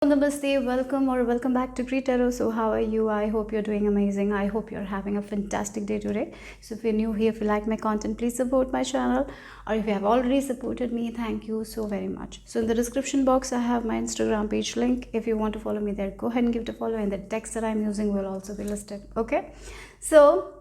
Namaste, welcome back to greetarot. So how are you? I hope you're doing amazing. I hope you're having a fantastic day today. So if you're new here, if you like my content, please support my channel, or if you have already supported me, thank you so very much. So in the description box I have my Instagram page link. If you want to follow me there, go ahead and give it a follow, and the text that I'm using will also be listed. Okay, so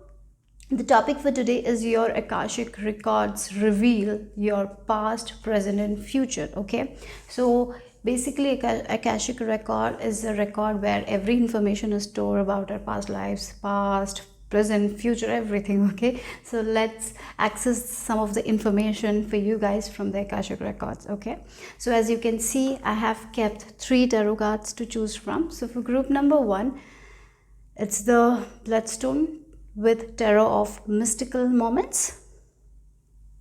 the topic for today is your Akashic records reveal your past, present, and future. Okay, so basically, Akashic record is a record where every information is stored about our past lives, past, present, future, everything. Okay, so let's access some of the information for you guys from the Akashic records. Okay, so as you can see, I have kept 3 tarot cards to choose from. So for group number 1, it's the Bloodstone with Tarot of Mystical Moments.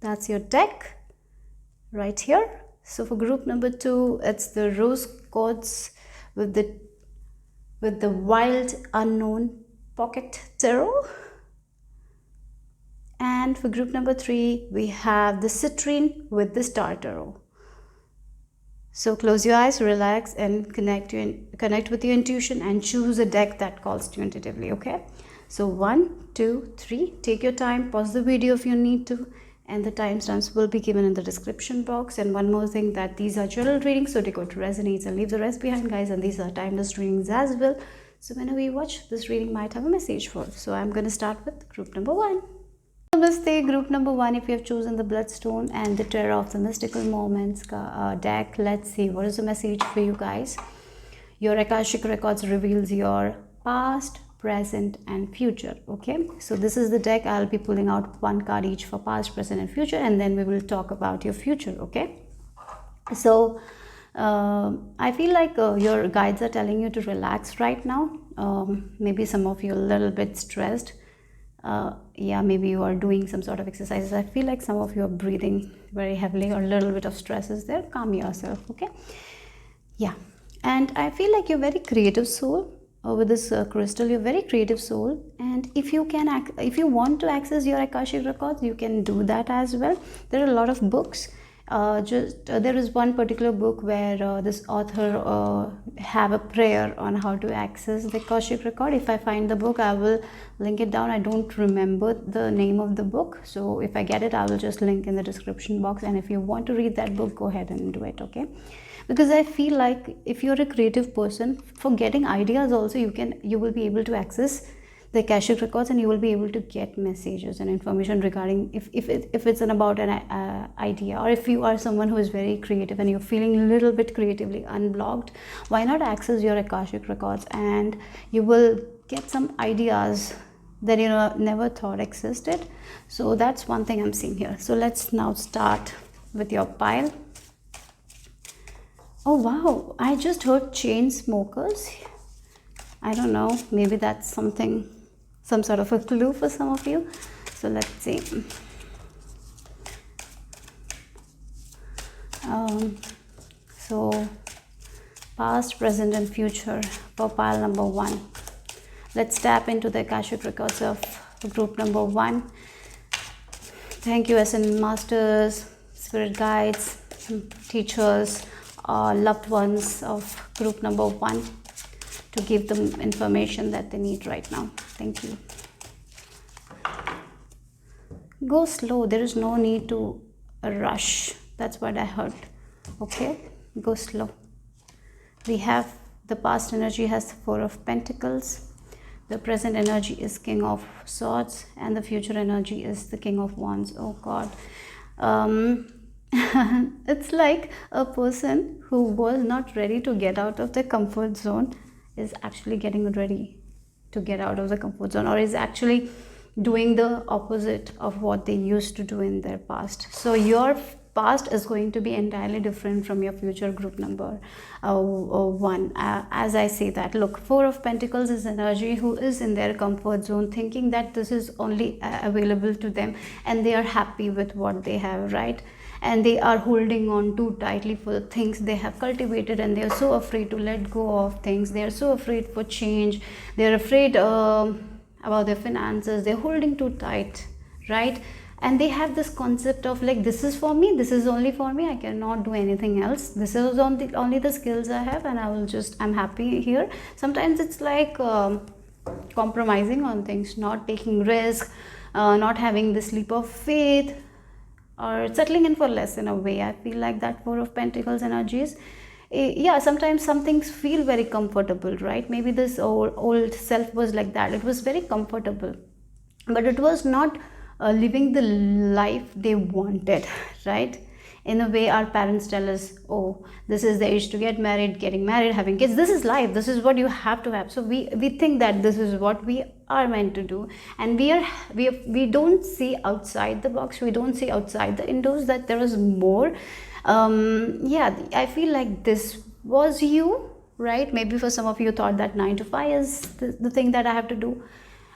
That's your deck right here. So for group number 2, it's the Rose Quartz with the Wild Unknown Pocket Tarot. And for group number 3, we have the Citrine with the Star Tarot. So close your eyes, relax, and connect with your intuition and choose a deck that calls to you intuitively. Okay, so 1, 2, 3, take your time, pause the video if you need to, and the timestamps will be given in the description box. And one more thing, that these are general readings, so take what resonates and leave the rest behind, guys. And these are timeless readings as well, so whenever you watch, this reading might have a message for. So I'm going to start with group number 1. Namaste, group number 1. If you have chosen the Bloodstone and the Tarot of the Mystical Moments deck, let's see what is the message for you guys. Your Akashic records reveals your past, present, and future. Okay, so this is the deck. I'll be pulling out 1 card each for past, present, and future, and then we will talk about your future. Okay, so I feel like your guides are telling you to relax right now. Maybe some of you are a little bit stressed. Yeah, maybe you are doing some sort of exercises. I feel like some of you are breathing very heavily, or a little bit of stress is there. Calm yourself. Okay, yeah. And I feel like you're very creative soul. With this crystal, you're very creative soul, and if you want to access your Akashic records, you can do that as well. There are a lot of books. There is one particular book where this author have a prayer on how to access the Akashic record. If I find the book, I will link it down. I don't remember the name of the book, so if I get it, I will just link in the description box. And if you want to read that book, go ahead and do it. Okay, because I feel like if you're a creative person, for getting ideas also, you will be able to access the Akashic records, and you will be able to get messages and information regarding if it's about an idea, or if you are someone who is very creative and you're feeling a little bit creatively unblocked, why not access your Akashic records, and you will get some ideas that you never thought existed. So that's one thing I'm seeing here. So let's now start with your pile. Oh wow, I just heard chain smokers. I don't know, maybe that's some sort of a clue for some of you. So let's see. So past, present, and future for pile number 1. Let's tap into the Akashic records of group number 1. Thank you, Ascended Masters, Spirit Guides, teachers, loved ones of group number 1, to give them information that they need right now. Thank you. Go slow. There is no need to rush. That's what I heard. Okay, go slow. We have the past energy has the 4 of Pentacles. The present energy is King of Swords, and the future energy is the King of Wands. Oh God. It's like a person who was not ready to get out of the comfort zone is actually getting ready to get out of the comfort zone, or is actually doing the opposite of what they used to do in their past. So your past is going to be entirely different from your future, group number 1. As I say that, look, 4 of Pentacles is energy who is in their comfort zone, thinking that this is only available to them, and they are happy with what they have, right? And they are holding on too tightly for the things they have cultivated, and they are so afraid to let go of things. They are so afraid for change. They are afraid about their finances. They're holding too tight, right? and they have this concept of like, this is for me, this is only for me, I cannot do anything else, this is only the skills I have, and I'm happy here. Sometimes it's like compromising on things, not taking risk, not having this leap of faith, or settling in for less in a way. I feel like that Four of Pentacles energies, yeah, sometimes some things feel very comfortable, right? Maybe this old self was like that, it was very comfortable, but it was not living the life they wanted, right? In a way, our parents tell us, oh, this is the age to get married, getting married, having kids, this is life, this is what you have to have. So we think that this is what we are meant to do, and we don't see outside the box, we don't see outside the indoors, that there is more. Yeah, I feel like this was you, right? Maybe for some of you thought that 9 to 5 is the thing that I have to do.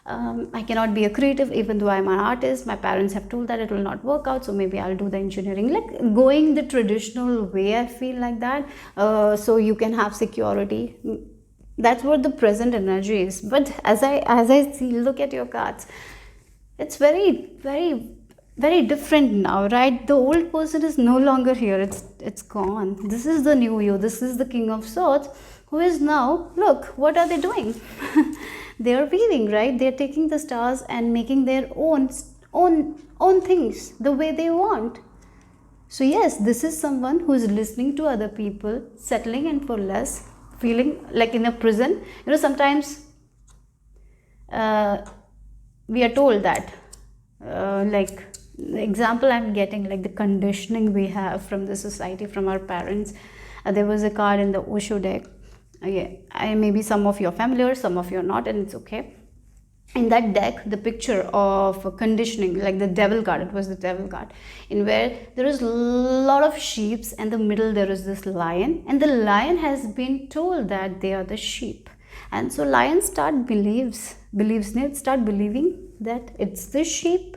I cannot be a creative even though I'm an artist. My parents have told that it will not work out, so maybe I'll do the engineering, like going the traditional way. I feel like that, so you can have security. That's what the present energy is. But as I see, look at your cards, it's very, very, very different now, right? The old person is no longer here, it's gone. This is the new you, this is the King of Swords, who is now, look, what are they doing? They are weaving, right? They're taking the stars and making their own things the way they want. So yes, this is someone who is listening to other people, settling in for less, feeling like in a prison. You know, sometimes we are told that, like the example I'm getting, like the conditioning we have from the society, from our parents. There was a card in the Osho deck. Yeah, maybe some of you are familiar, some of you are not, and it's okay. In that deck, the picture of conditioning, like the devil card, it was the devil card, in where there is a lot of sheep, and the middle there is this lion, and the lion has been told that they are the sheep, and so lion start believes start believing that it's the sheep,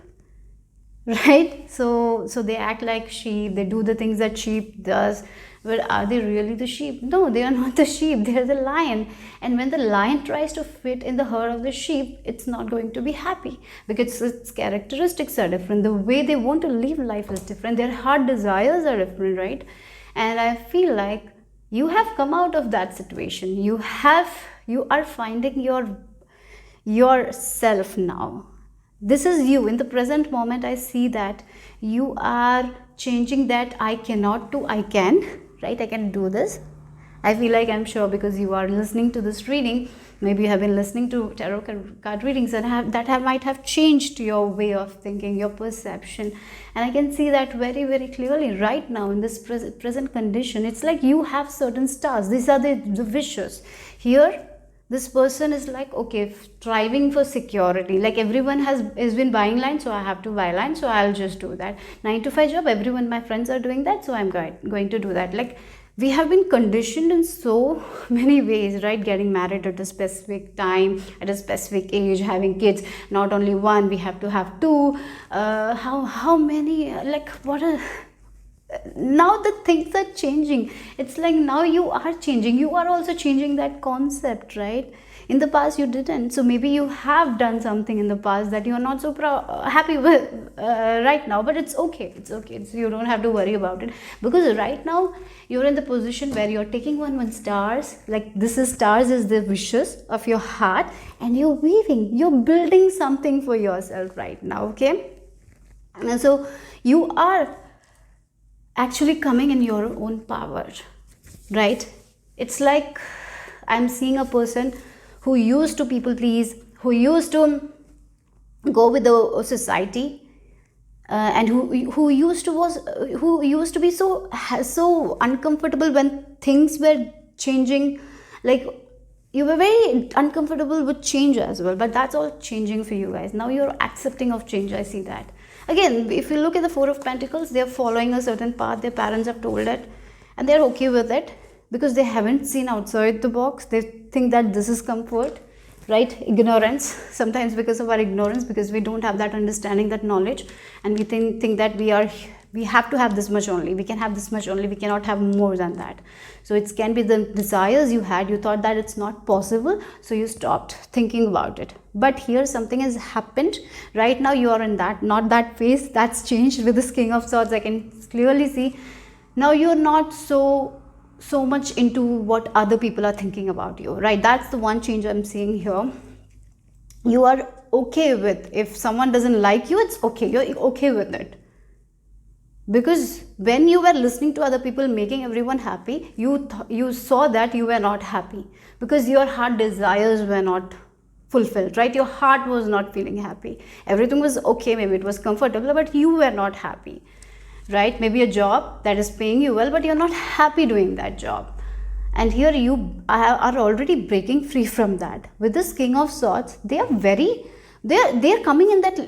right? So they act like sheep, they do the things that sheep does. But are they really the sheep? No, they are not the sheep, they are the lion. And when the lion tries to fit in the herd of the sheep, it's not going to be happy, because its characteristics are different, the way they want to live life is different, their heart desires are different, right? And I feel like you have come out of that situation, you are finding yourself now. This is you in the present moment. I see that you are changing that I cannot to I can, right? I can do this. I feel like, I'm sure, because you are listening to this reading, maybe you have been listening to tarot card readings, and might have changed your way of thinking, your perception. And I can see that very, very clearly right now in this present condition. It's like you have certain stars, these are the wishes here. This person is like, okay, striving for security, like everyone has been buying land, so I have to buy land, so I'll just do that. 9 to 5 job, everyone, my friends are doing that, so I'm going to do that. Like, we have been conditioned in so many ways, right? Getting married at a specific time, at a specific age, having kids, not only one, we have to have two. How many, like, what a... Now the things are changing. It's like now you are changing, you are also changing that concept, right? In the past you didn't, so maybe you have done something in the past that you are not so happy with right now, but it's okay, so you don't have to worry about it, because right now you're in the position where you're taking one stars, like this is stars is the wishes of your heart, and you're weaving, you're building something for yourself right now, okay? And so you are actually coming in your own power, right? It's like I'm seeing a person who used to people please, who used to go with the society, and who used to be so uncomfortable when things were changing. Like, you were very uncomfortable with change as well, but that's all changing for you guys. Now you're accepting of change. I see that. Again, if you look at the Four of Pentacles, they're following a certain path, their parents have told it, and they're okay with it, because they haven't seen outside the box. They think that this is comfort, right? Ignorance, sometimes because of our ignorance, because we don't have that understanding, that knowledge, and we think that we We have to have this much only, we can have this much only, we cannot have more than that. So it can be the desires you had, you thought that it's not possible, so you stopped thinking about it. But here something has happened right now, you are in that, not that phase, that's changed with this King of Swords. I can clearly see now you're not so much into what other people are thinking about you, right? That's the one change I'm seeing here. You are okay with, if someone doesn't like you, it's okay, you're okay with it. Because when you were listening to other people making everyone happy, you saw that you were not happy, because your heart desires were not fulfilled, right? Your heart was not feeling happy. Everything was okay, maybe it was comfortable, but you were not happy, right? Maybe a job that is paying you well, but you're not happy doing that job. And here you are already breaking free from that. With this King of Swords, they are coming in that,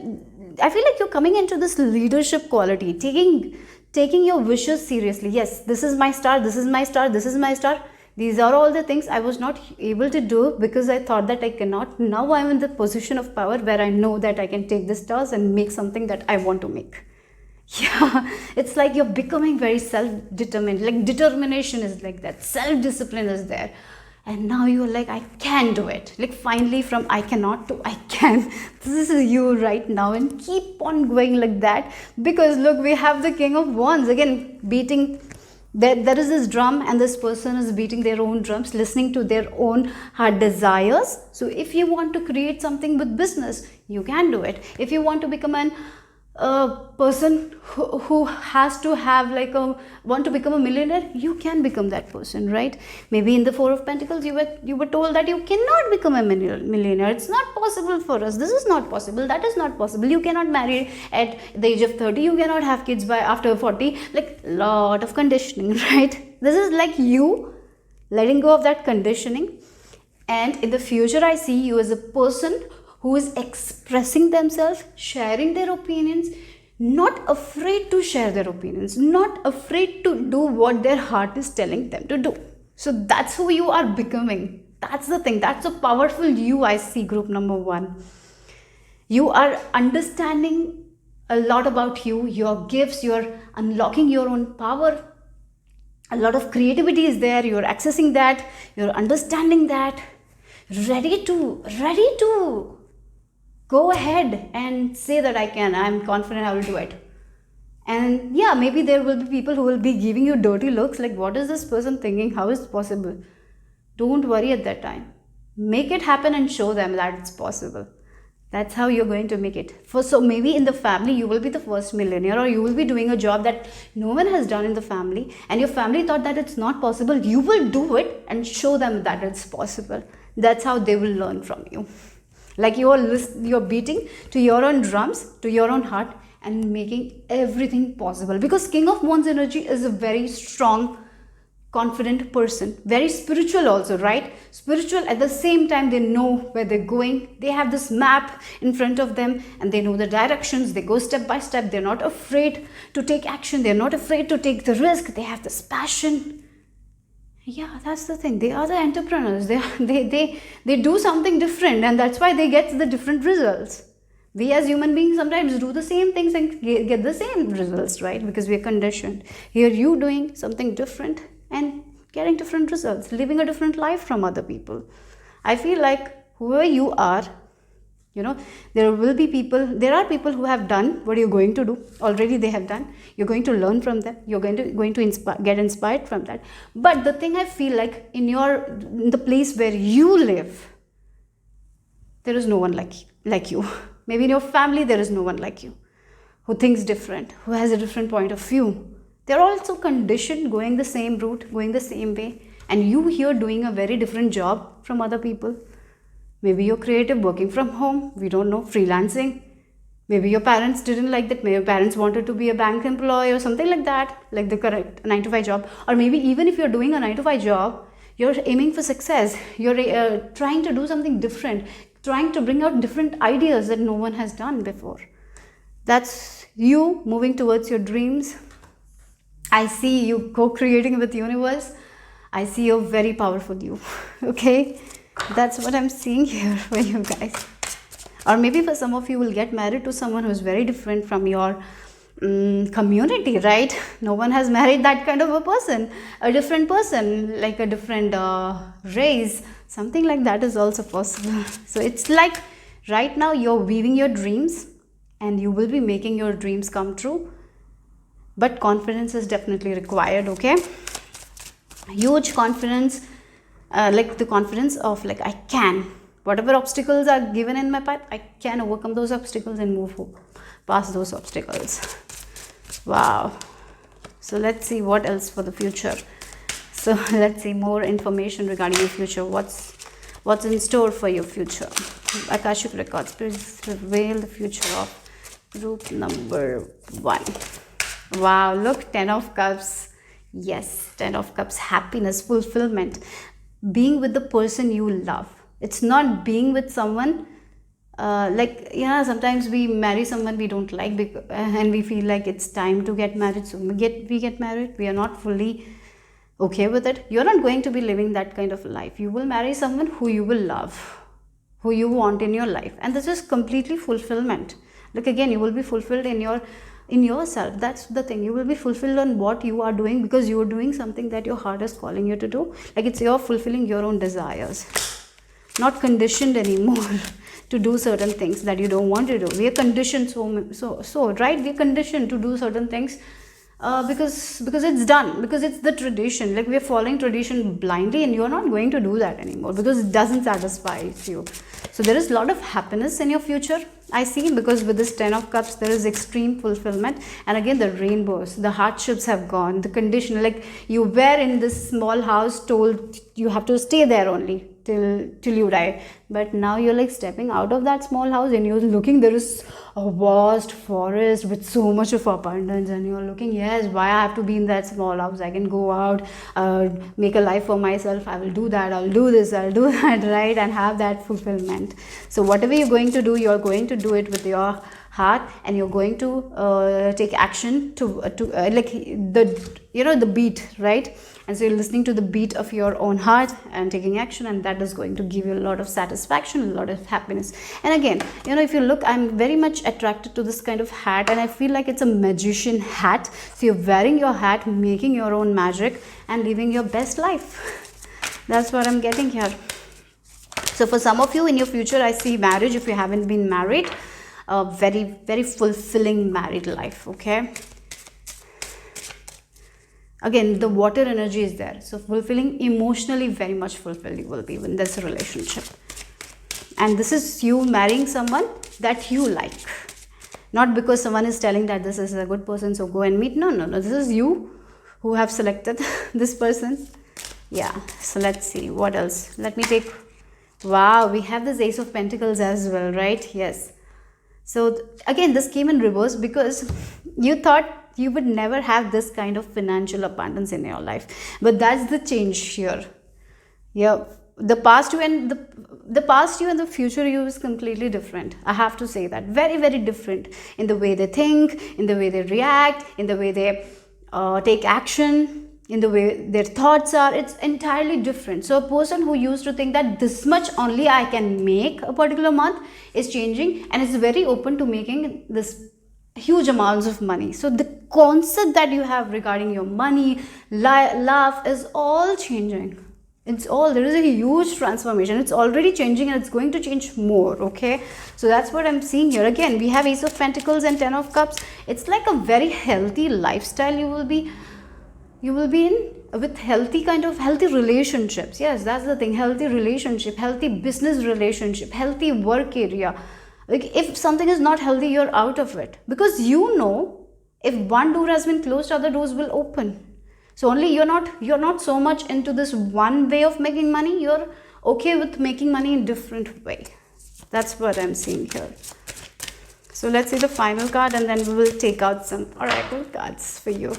I feel like you're coming into this leadership quality, taking your wishes seriously. Yes, this is my star, this is my star, this is my star. These are all the things I was not able to do because I thought that I cannot. Now I'm in the position of power where I know that I can take the stars and make something that I want to make. Yeah, it's like you're becoming very self-determined, like determination is like that, self-discipline is there. And now you're like, I can do it. Like finally from I cannot to I can. This is you right now, and keep on going like that. Because look, we have the King of Wands again beating. There is this drum, and this person is beating their own drums, listening to their own heart desires. So if you want to create something with business, you can do it. If you want to become a person who has to have want to become a millionaire, you can become that person, right? Maybe in the Four of Pentacles you were told that you cannot become a millionaire, it's not possible for us, this is not possible, that is not possible, you cannot marry at the age of 30, you cannot have kids by after 40, like lot of conditioning, right? This is like you letting go of that conditioning, and in the future I see you as a person who is expressing themselves, sharing their opinions, not afraid to share their opinions, not afraid to do what their heart is telling them to do. So that's who you are becoming. That's the thing. That's a powerful you I see, group number 1. You are understanding a lot about you, your gifts, you're unlocking your own power. A lot of creativity is there. You're accessing that. You're understanding that. Ready to go ahead and say that I'm confident I will do it. And yeah, maybe there will be people who will be giving you dirty looks like, what is this person thinking? How is it possible? Don't worry at that time. Make it happen and show them that it's possible. That's how you're going to make it. So maybe in the family, you will be the first millionaire, or you will be doing a job that no one has done in the family, and your family thought that it's not possible. You will do it and show them that it's possible. That's how they will learn from you. Like you're beating to your own drums, to your own heart, and making everything possible. Because King of Wands energy is a very strong, confident person. Very spiritual also, right? Spiritual at the same time, they know where they're going. They have this map in front of them, and they know the directions. They go step by step. They're not afraid to take action. They're not afraid to take the risk. They have this passion. Yeah, that's the thing. They are the entrepreneurs. They do something different, and that's why they get the different results. We as human beings sometimes do the same things and get the same results, right? Because we are conditioned. Here you doing something different and getting different results, living a different life from other people. I feel like whoever you are, there are people who have done what you're going to do. Already they have done. You're going to learn from them. You're going to get inspired from that. But the thing I feel like in the place where you live, there is no one like you. Maybe in your family, there is no one like you who thinks different, who has a different point of view. They're also conditioned, going the same route, going the same way. And you here doing a very different job from other people. Maybe you're creative, working from home, we don't know, freelancing. Maybe your parents didn't like that. Maybe your parents wanted to be a bank employee or something like that, like the correct 9-to-5 job. Or maybe even if you're doing a 9-to-5 job, you're aiming for success. You're trying to do something different, trying to bring out different ideas that no one has done before. That's you moving towards your dreams. I see you co-creating with the universe. I see you're very powerful you. Okay? That's what I'm seeing here for you guys. Or maybe for some of you will get married to someone who's very different from your community, right? No one has married that kind of a person, a different person, like a different race, something like that is also possible. So it's like right now you're weaving your dreams and you will be making your dreams come true, but confidence is definitely required. Okay, huge confidence, like the confidence of like I can, whatever obstacles are given in my path, I can overcome those obstacles and move past those obstacles. Wow. So let's see what else for the future. So let's see more information regarding your future. What's in store for your future? Akashic records, please reveal the future of group number 1. Wow, look, 10 of cups. Yes, 10 of cups, happiness, fulfillment, being with the person you love. It's not being with someone like, yeah, sometimes we marry someone we don't like, and we feel like it's time to get married, so we get married. We are not fully okay with it. You're not going to be living that kind of life. You will marry someone who you will love, who you want in your life, and this is completely fulfillment. Like again, you will be fulfilled in yourself. That's the thing. You will be fulfilled on what you are doing, because you are doing something that your heart is calling you to do. Like it's you're fulfilling your own desires, not conditioned anymore to do certain things that you don't want to do. We are conditioned so right. We are conditioned to do certain things because it's done, because it's the tradition. Like we are following tradition blindly, and you're not going to do that anymore because it doesn't satisfy you. So there is a lot of happiness in your future, I see, because with this 10 of cups there is extreme fulfillment. And again, the rainbows, the hardships have gone, the condition, like you were in this small house told you have to stay there only till you die, but now you're like stepping out of that small house and you're looking, there is a vast forest with so much of abundance, and you're looking, yes, why I have to be in that small house? I can go out, make a life for myself. I will do that, I'll do this, I'll do that, right? And have that fulfillment. So whatever you're going to do, you're going to do it with your heart, and you're going to take action to like the beat, right? And so you're listening to the beat of your own heart and taking action, and that is going to give you a lot of satisfaction, a lot of happiness. And again, if you look, I'm very much attracted to this kind of hat, and I feel like it's a magician hat. So you're wearing your hat, making your own magic and living your best life. That's what I'm getting here. So for some of you in your future, I see marriage. If you haven't been married, a very, very fulfilling married life. Okay, again, the water energy is there, so fulfilling, emotionally very much fulfilled you will be in this relationship. And this is you marrying someone that you like, not because someone is telling that this is a good person, so go and meet. No, this is you who have selected this person. Yeah. So let's see what else. Let me take, wow, we have this Ace of Pentacles as well, right? Yes. So again, this came in reverse because you thought you would never have this kind of financial abundance in your life, but that's the change here. Yeah, the past you and the future you is completely different. I have to say that, very, very different in the way they think, in the way they react, in the way they take action, in the way their thoughts are. It's entirely different. So a person who used to think that this much only I can make a particular month is changing, and is very open to making this huge amounts of money. So the concept that you have regarding your money, life is all changing. There is a huge transformation. It's already changing, and it's going to change more. Okay, so that's what I'm seeing here. Again, we have Ace of Pentacles and 10 of Cups. It's like a very healthy lifestyle you will be in, with healthy relationships. Yes, that's the thing. Healthy relationship, healthy business relationship, healthy work area. Like if something is not healthy, you're out of it, because if one door has been closed, other doors will open. So only you're not so much into this one way of making money. You're okay with making money in different way. That's what I'm seeing here. So let's see the final card, and then we will take out some oracle cards for you.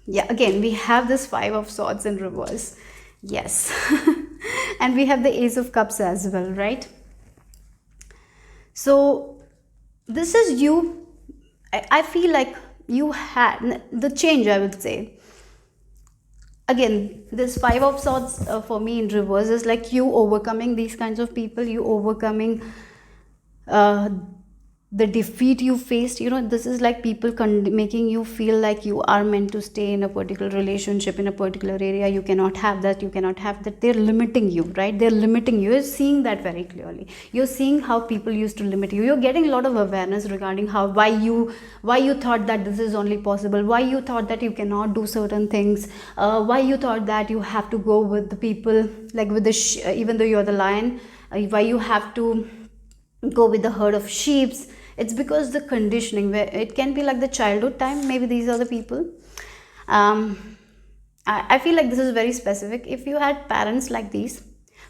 Yeah, again, we have this 5 of Swords in reverse. Yes. And we have the Ace of Cups as well, right? So this is you. I feel like you had the change, I would say. Again, this 5 of Swords for me in reverse is like you overcoming these kinds of people, you overcoming the defeat you faced. This is like people making you feel like you are meant to stay in a particular relationship, in a particular area. You cannot have that, you cannot have that. They're limiting you, right? They're limiting you. You're seeing that very clearly. You're seeing how people used to limit you. You're getting a lot of awareness regarding why you thought that this is only possible, why you thought that you cannot do certain things, why you thought that you have to go with the people, like with the even though you're the lion, why you have to go with the herd of sheeps. It's because the conditioning, where it can be like the childhood time. Maybe these are the people. I feel like this is very specific. If you had parents like these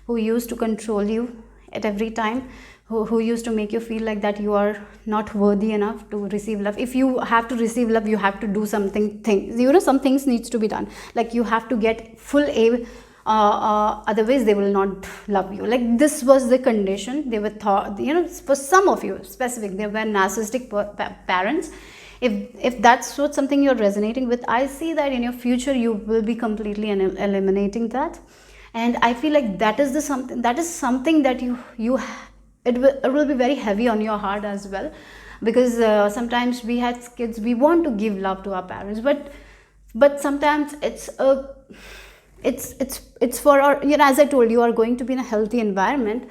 who used to control you at every time, who used to make you feel like that you are not worthy enough to receive love. If you have to receive love, you have to do something things. Some things needs to be done. Like you have to get full A, otherwise they will not love you. Like this was the condition. They were thought, for some of you specific, they were narcissistic parents. If that's what something you're resonating with, I see that in your future you will be completely eliminating that. And I feel like that is something that it will be very heavy on your heart as well, because sometimes we as kids, we want to give love to our parents, but sometimes it's for our, as I told you, are going to be in a healthy environment,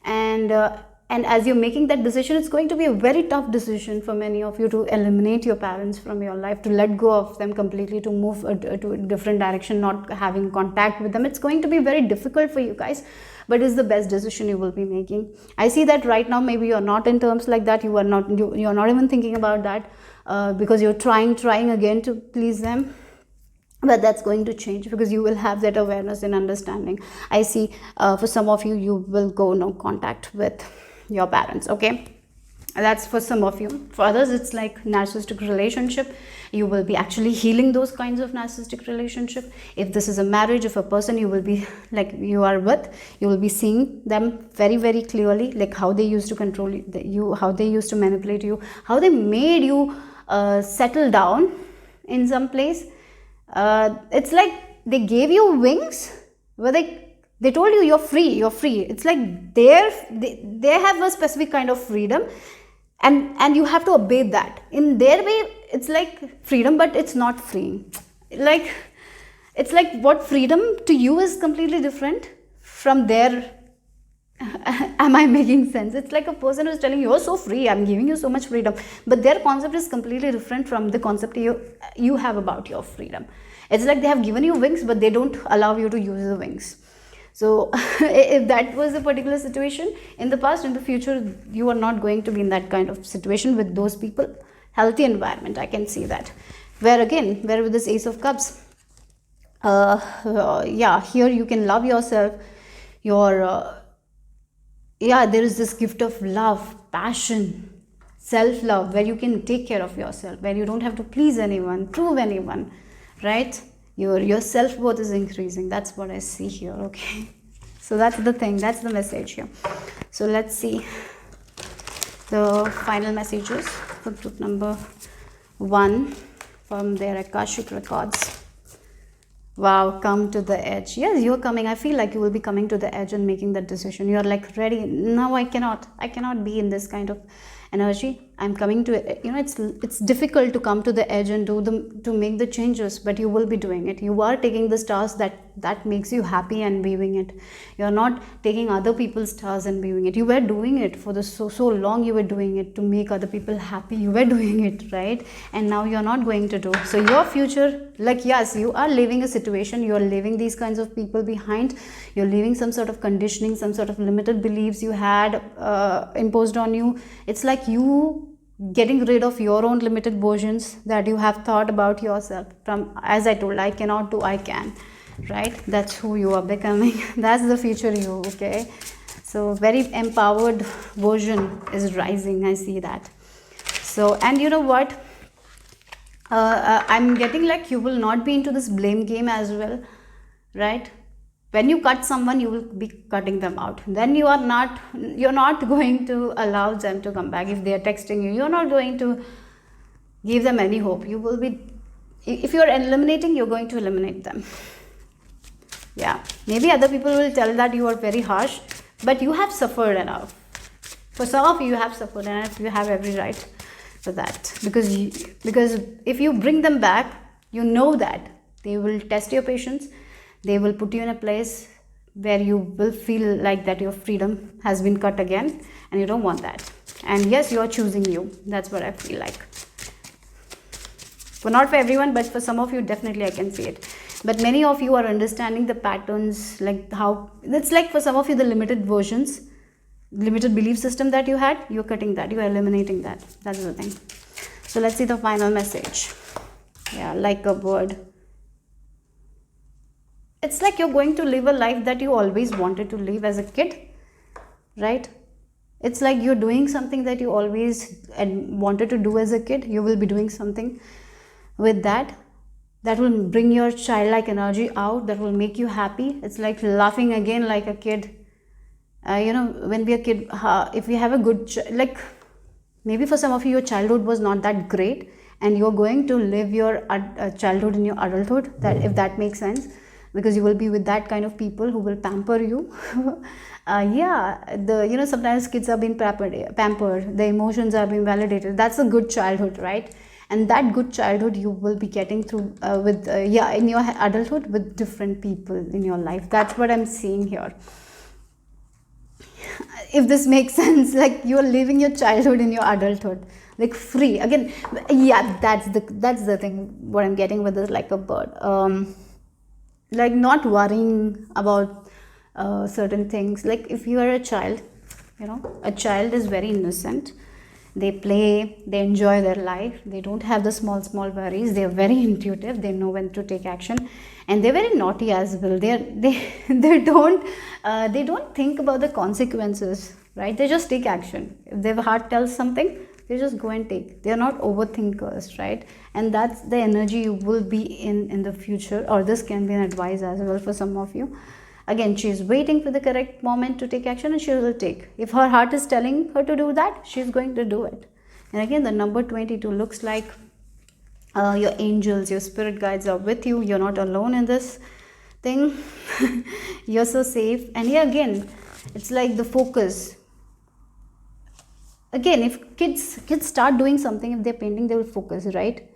and as you're making that decision, it's going to be a very tough decision for many of you to eliminate your parents from your life, to let go of them completely, to move to a different direction, not having contact with them. It's going to be very difficult for you guys, but it's the best decision you will be making. I see that right now. Maybe you're not in terms like that. You're not even thinking about that, because you're trying again to please them. But that's going to change, because you will have that awareness and understanding. I see for some of you, you will go no contact with your parents. Okay, that's for some of you. For others, it's like narcissistic relationship. You will be actually healing those kinds of narcissistic relationship. If this is a marriage, if a person you will be like you are with, you will be seeing them very, very clearly, like how they used to control you, how they used to manipulate you, how they made you settle down in some place. It's like they gave you wings, where they told you you're free. It's like they have a specific kind of freedom, and you have to obey that. In their way, it's like freedom, but it's not freeing. Like it's like what freedom to you is completely different from their. Am I making sense? It's like a person who's telling you, you're so free, I'm giving you so much freedom, but their concept is completely different from the concept you have about your freedom. It's like they have given you wings, but they don't allow you to use the wings. So if that was a particular situation in the past, in the future, you are not going to be in that kind of situation with those people. Healthy environment, I can see that. Where with this Ace of Cups, here you can love yourself. There is this gift of love, passion, self-love, where you can take care of yourself, where you don't have to please anyone, prove anyone, right? Your self-worth is increasing. That's what I see here. Okay, so that's the thing, that's the message here. So let's see the final messages for group number 1 from their Akashic records. Wow, come to the edge. Yes, you're coming. I feel like you will be coming to the edge and making that decision. You're like ready. No, I cannot be in this kind of energy. I'm coming to it. It's difficult to come to the edge and to make the changes, but you will be doing it. You are taking the stars that makes you happy and weaving it. You're not taking other people's stars and weaving it. You were doing it for so long. You were doing it to make other people happy. You were doing it, right? And now you're not going to do. So your future, like, yes, you are leaving a situation. You're leaving these kinds of people behind. You're leaving some sort of conditioning, some sort of limited beliefs you had imposed on you. It's like you getting rid of your own limited versions that you have thought about yourself. From, as I told, I cannot do, I can, right? That's who you are becoming. That's the future you. Okay, so very empowered version is rising. I see that. So, and you know what, I'm getting like you will not be into this blame game as well, right? When you cut someone, you will be cutting them out. Then you're not going to allow them to come back. If they are texting you, you're not going to give them any hope. You will be, if you're eliminating, you're going to eliminate them. Yeah, maybe other people will tell that you are very harsh, but you have suffered enough. For some of you, you have support, and you have every right for that, because if you bring them back, you know that they will test your patience. They will put you in a place where you will feel like that your freedom has been cut again, and you don't want that. And yes, you are choosing you. That's what I feel like. For not for everyone, but for some of you, definitely I can see it. But many of you are understanding the patterns, like how it's like for some of you, the limited versions, limited belief system that you had, you're cutting that, you're eliminating that. That's the thing. So let's see the final message. Yeah, like a bird. It's like you're going to live a life that you always wanted to live as a kid, right? It's like you're doing something that you always wanted to do as a kid. You will be doing something with that will bring your childlike energy out, that will make you happy. It's like laughing again like a kid. When we are a kid, if we have a good like, maybe for some of you, your childhood was not that great, and you're going to live your childhood in your adulthood, that if that makes sense, because you will be with that kind of people who will pamper you. Sometimes kids are being pampered, the emotions are being validated. That's a good childhood, right? And that good childhood you will be getting through in your adulthood with different people in your life. That's what I'm seeing here. If this makes sense, like you're living your childhood in your adulthood, like free again. Yeah, that's the thing, what I'm getting with this like a bird. Like not worrying about certain things. Like if you are a child, a child is very innocent. They play, they enjoy their life, they don't have the small worries. They are very intuitive, they know when to take action, and they're very naughty as well. They don't think about the consequences, right? They just take action. If their heart tells something, they just go and take. They are not overthinkers, right? And that's the energy you will be in the future, or this can be an advice as well for some of you. Again, she is waiting for the correct moment to take action, and she will take. If her heart is telling her to do that, she is going to do it. And again, the number 22 looks like your angels, your spirit guides are with you. You're not alone in this thing. You're so safe. And yeah, again, it's like the focus. Again, if kids start doing something, if they're painting, they will focus, right?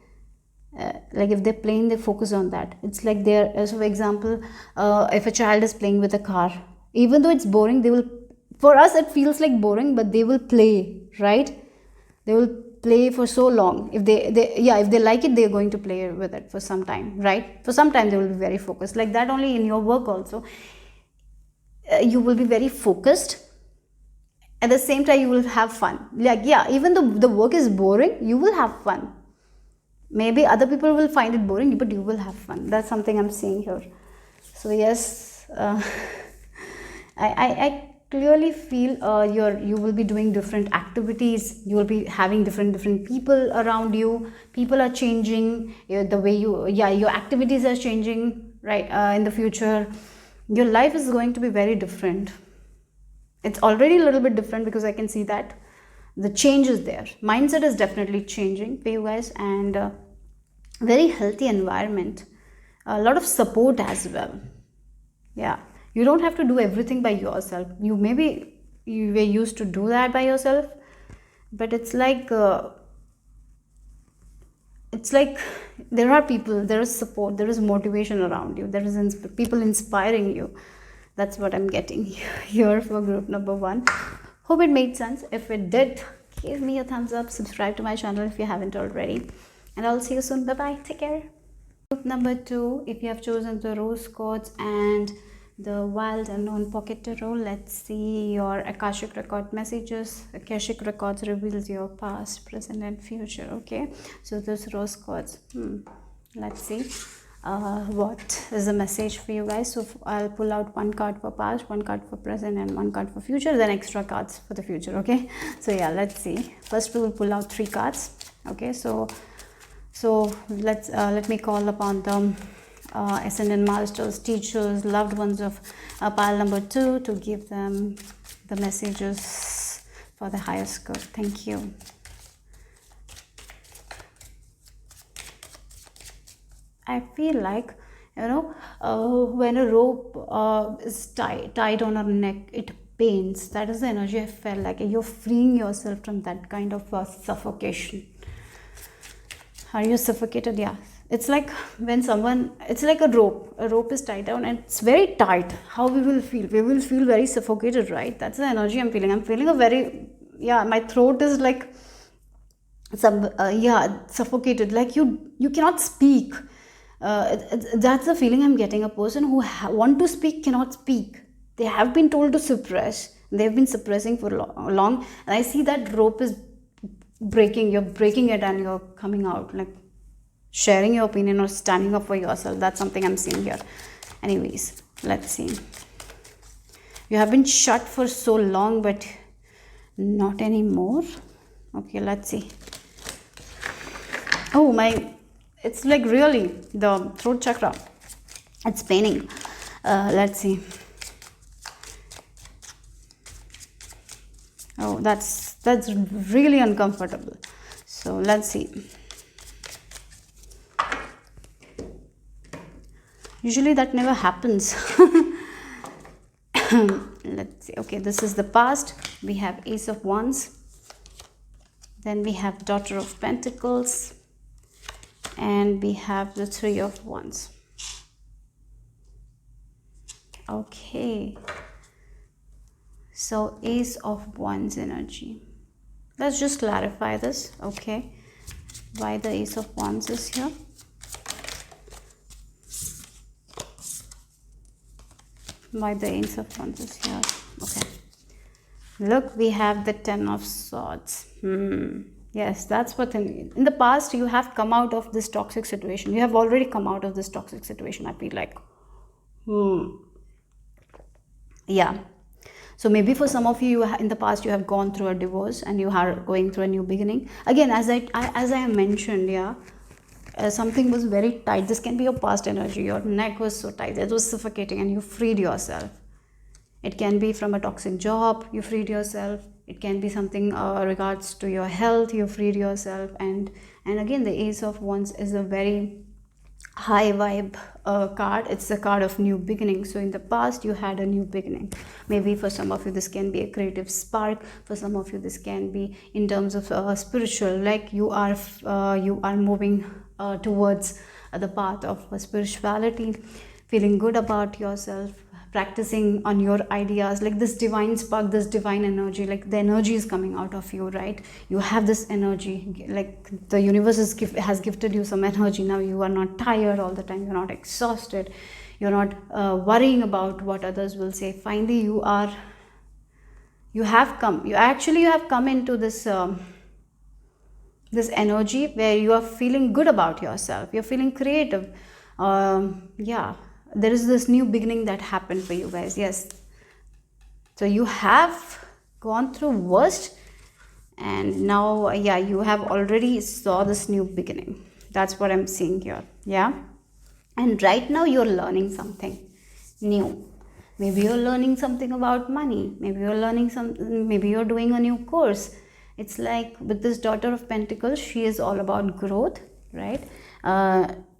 Like if they're playing, they focus on that. It's like they're, so for example, if a child is playing with a car, even though it's boring, they will, for us it feels like boring, but they will play, right? They will play for so long. If if they like it, they're going to play with it for some time, right? For some time they will be very focused. Like that only in your work also, you will be very focused. At the same time, you will have fun. Like, yeah, even though the work is boring, you will have fun. Maybe other people will find it boring, but you will have fun. That's something I'm seeing here. So yes, I clearly feel you will be doing different activities. You will be having different people around you. People are changing. The way your activities are changing, right? In the future, your life is going to be very different. It's already a little bit different, because I can see that the change is there. Mindset is definitely changing for you guys, and very healthy environment, a lot of support as well. Yeah, you don't have to do everything by yourself. You were used to do that by yourself, but it's like there are people, there is support, there is motivation around you, there is people inspiring you. That's what I'm getting here for group number 1. Hope it made sense. If it did, give me a thumbs up, subscribe to my channel if you haven't already, and I'll see you soon. Bye bye, take care. Group number 2, if you have chosen the rose quartz and the wild unknown pocket tarot, let's see your Akashic record messages. Akashic records reveals your past, present and future. Okay, so this rose quartz, let's see what is the message for you guys. So I'll pull out one card for past, one card for present, and one card for future, then extra cards for the future. Okay, so yeah, let's see. First we will pull out 3 cards. Okay, so let me call upon the ascendant masters, teachers, loved ones of pile number 2 to give them the messages for the highest good. Thank you. I feel like, when a rope is tied on our neck, pains. That is the energy I felt like. You're freeing yourself from that kind of suffocation. Are you suffocated? Yeah. It's like when someone, it's like a rope is tied down and it's very tight. How we will feel? We will feel very suffocated, right? That's the energy I'm feeling. I'm feeling a very, yeah, my throat is like suffocated. Like you cannot speak. That's the feeling I'm getting. A person who want to speak cannot speak. They have been told to suppress. They've been suppressing for long, and I see that rope is breaking. You're breaking it and you're coming out, like sharing your opinion or standing up for yourself. That's something I'm seeing here. Anyways, let's see. You have been shut for so long, but not anymore. Okay, let's see. Oh my, it's like really the throat chakra, it's paining. Let's see. Oh, that's really uncomfortable. So let's see. Usually that never happens. Let's see. Okay, this is the past. We have Ace of Wands. Then we have Daughter of Pentacles. And we have the Three of Wands. Okay. So Ace of Wands energy. Let's just clarify this. Okay. Why the Ace of Wands is here. Why the Ace of Wands is here. Okay. Look, we have the Ten of Swords. Yes, that's what in the past you have come out of this toxic situation. You have already come out of this toxic situation, I feel like. Yeah. So maybe for some of you, in the past you have gone through a divorce and you are going through a new beginning. Again, as I mentioned, yeah, something was very tight. This can be your past energy. Your neck was so tight. It was suffocating and you freed yourself. It can be from a toxic job. You freed yourself. It can be something regards to your health. You freed yourself. And again, the Ace of Wands is a very high vibe card. It's a card of new beginning. So in the past you had a new beginning. Maybe for some of you this can be a creative spark. For some of you this can be in terms of spiritual, like you are moving towards the path of spirituality, feeling good about yourself, practicing on your ideas, like this divine spark, this divine energy, like the energy is coming out of you, right? You have this energy, like the universe has gifted you some energy. Now you are not tired all the time, you're not exhausted, you're not worrying about what others will say. Finally you have come into this this energy where you are feeling good about yourself, you're feeling creative. Yeah, there is this new beginning that happened for you guys. Yes, so you have gone through worst and now, yeah, you have already saw this new beginning. That's what I'm seeing here. Yeah, and right now you're learning something new. Maybe you're learning something about money. Maybe you're doing a new course. It's like with this Daughter of Pentacles, she is all about growth, right?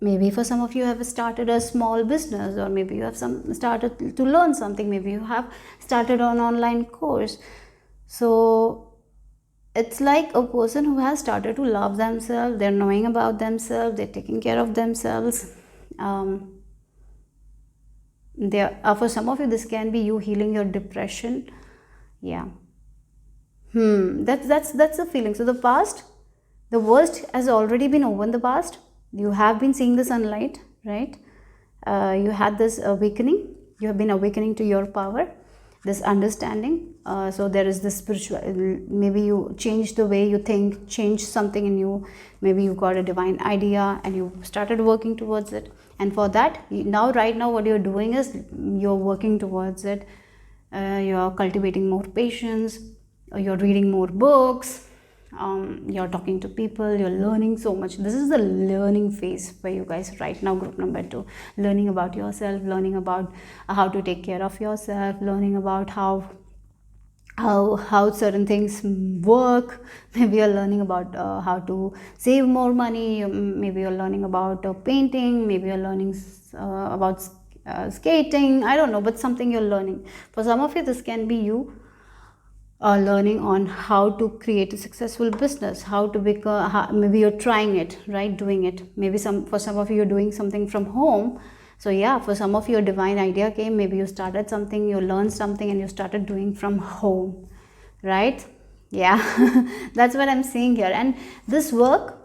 Maybe for some of you have started a small business, or maybe you have started to learn something. Maybe you have started an online course. So it's like a person who has started to love themselves. They're knowing about themselves. They're taking care of themselves. For some of you, this can be you healing your depression. Yeah. That's the feeling. So the past, the worst has already been over in the past. You have been seeing the sunlight, right? You had this awakening. You have been awakening to your power, this understanding. So there is this spiritual, maybe you changed the way you think, changed something in you. Maybe you got a divine idea and you started working towards it. And for that, right now what you're doing is you're working towards it. You're cultivating more patience. You're reading more books. You're talking to people, you're learning so much. This is the learning phase for you guys right now, group number 2. Learning about yourself, learning about how to take care of yourself, learning about how certain things work. Maybe you're learning about how to save more money. Maybe you're learning about painting. Maybe you're learning about skating, I don't know, but something you're learning. For some of you, this can be you learning on how to create a successful business, how to become, maybe you're trying it, right, doing it. Maybe for some of you, you're doing something from home. So yeah, for some of you, a divine idea came, maybe you started something, you learned something, and you started doing from home, right? Yeah. That's what I'm seeing here. And this work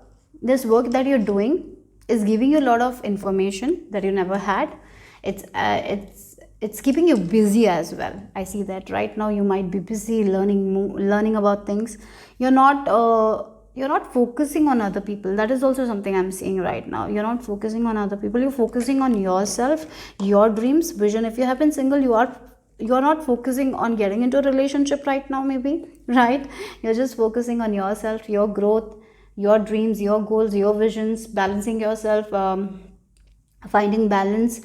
that you're doing is giving you a lot of information that you never had. It's keeping you busy as well. I see that right now you might be busy learning about things. You're not focusing on other people. That is also something I'm seeing right now. You're not focusing on other people, you're focusing on yourself, your dreams, vision. If you have been single, you're not focusing on getting into a relationship right now, maybe, right? You're just focusing on yourself, your growth, your dreams, your goals, your visions, balancing yourself, finding balance,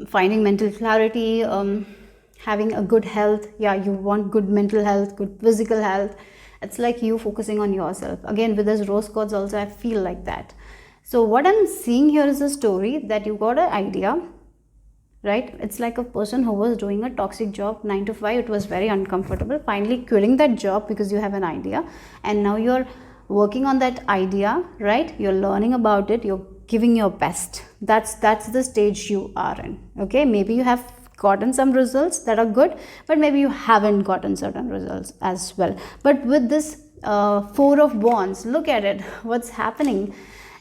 finding mental clarity, having a good health. Yeah, you want good mental health, good physical health. It's like you focusing on yourself. Again, with this rose quartz also, I feel like that. So what I'm seeing here is a story that you got an idea, right? It's like a person who was doing a toxic job, 9 to 5. It was very uncomfortable, finally quitting that job because you have an idea, and now you're working on that idea, right? You're learning about it, you're giving your best. That's the stage you are in. Okay, maybe you have gotten some results that are good, but maybe you haven't gotten certain results as well. But with this Four of Wands, look at it. What's happening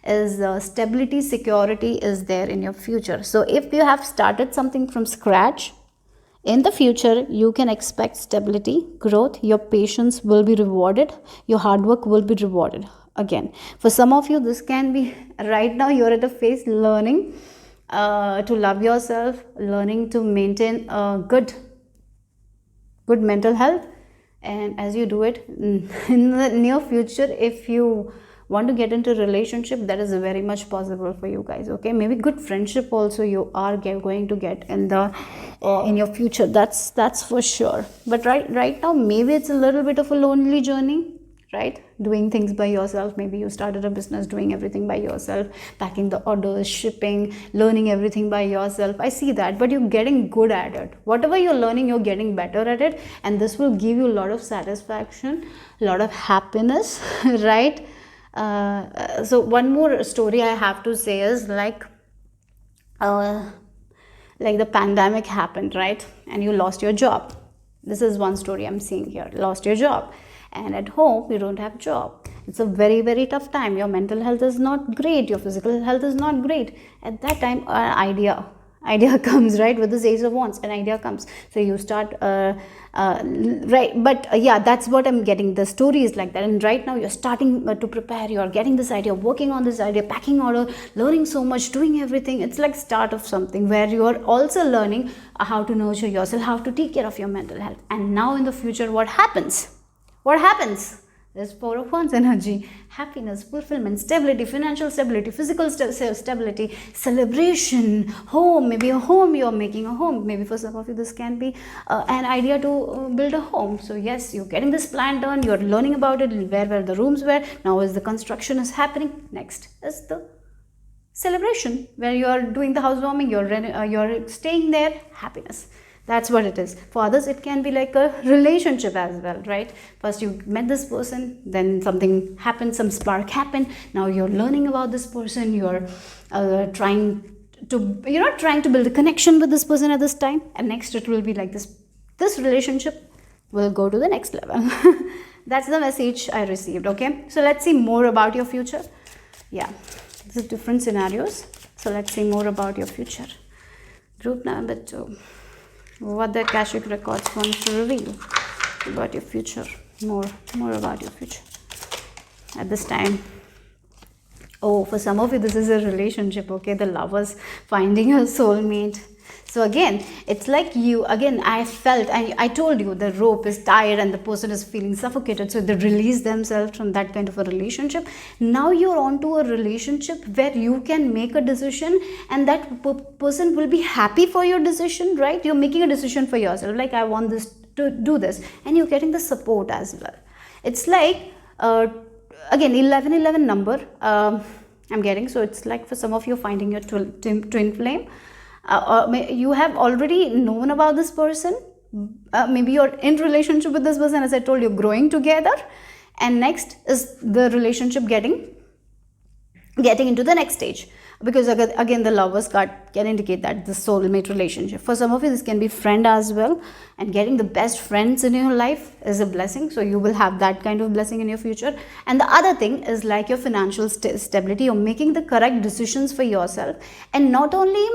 is stability, security is there in your future. So if you have started something from scratch, in the future you can expect stability, growth. Your patience will be rewarded, your hard work will be rewarded. Again, for some of you, this can be right now you're at a phase learning to love yourself, learning to maintain good mental health. And as you do it, in the near future, if you want to get into a relationship, that is very much possible for you guys. Okay, maybe good friendship also you are going to get in the in your future. That's for sure. But right now, maybe it's a little bit of a lonely journey, right? Doing things by yourself. Maybe you started a business doing everything by yourself, packing the orders, shipping, learning everything by yourself. I see that, but you're getting good at it. Whatever you're learning, you're getting better at it, and this will give you a lot of satisfaction, a lot of happiness, right? So one more story I have to say is like the pandemic happened, right? And you lost your job. This is one story I'm seeing here. Lost your job, and at home you don't have job. It's a very, very tough time. Your mental health is not great, your physical health is not great. At that time, an idea comes, right? With this Ace of Wands, an idea comes. So you start right, but yeah, that's what I'm getting. The story is like that, and right now you're starting to prepare. You're getting this idea, working on this idea, packing order, learning so much, doing everything. It's like start of something where you're also learning how to nurture yourself, how to take care of your mental health. And now in the future, what happens? There's Four of Wands energy: happiness, fulfillment, stability, financial stability, physical stability, celebration, home. Maybe a home, you're making a home. Maybe for some of you, this can be an idea to build a home. So yes, you're getting this plan done, you're learning about it, where the rooms were. Now as the construction is happening, next is the celebration, where you're doing the housewarming, you're staying there, happiness. That's what it is. For others, it can be like a relationship as well, right? First you met this person, then something happened, some spark happened. Now you're learning about this person, you're trying to build a connection with this person at this time, and next it will be like this relationship will go to the next level. That's the message I received. Okay, so let's see more about your future. Yeah, this is different scenarios, so let's see more about your future. Group number 2. What the Akashic records want to reveal about your future. More about your future at this time. Oh, for some of you, this is a relationship. Okay, the lovers finding a soulmate. So again, it's like I felt, and I told you, the rope is tired and the person is feeling suffocated, so they release themselves from that kind of a relationship. Now you're onto a relationship where you can make a decision, and that person will be happy for your decision, right? You're making a decision for yourself, like I want this to do this, and you're getting the support as well. It's like again 1111 number I'm getting. So it's like for some of you finding your twin flame. you have already known about this person. Maybe you're in relationship with this person, as I told you, growing together. And next is the relationship getting into the next stage, because again the Lovers card can indicate that the soulmate relationship. For some of you, this can be friend as well, and getting the best friends in your life is a blessing. So you will have that kind of blessing in your future. And the other thing is like your financial stability. You're making the correct decisions for yourself. And not only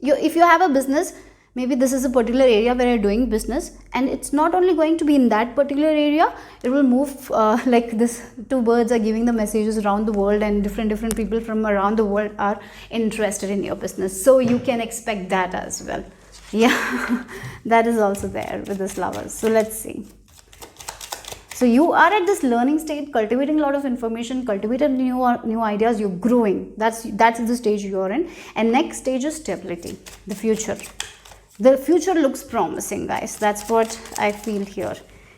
if you have a business, maybe this is a particular area where you're doing business, and it's not only going to be in that particular area, it will move like this. Two birds are giving the messages around the world, and different people from around the world are interested in your business. So you can expect that as well. Yeah, that is also there with this Lovers. So let's see. So you are at this learning state, cultivating a lot of information, cultivating new ideas. You're growing. That's the stage you're in. And next stage is stability, the future. The future looks promising, guys. That's what I feel here.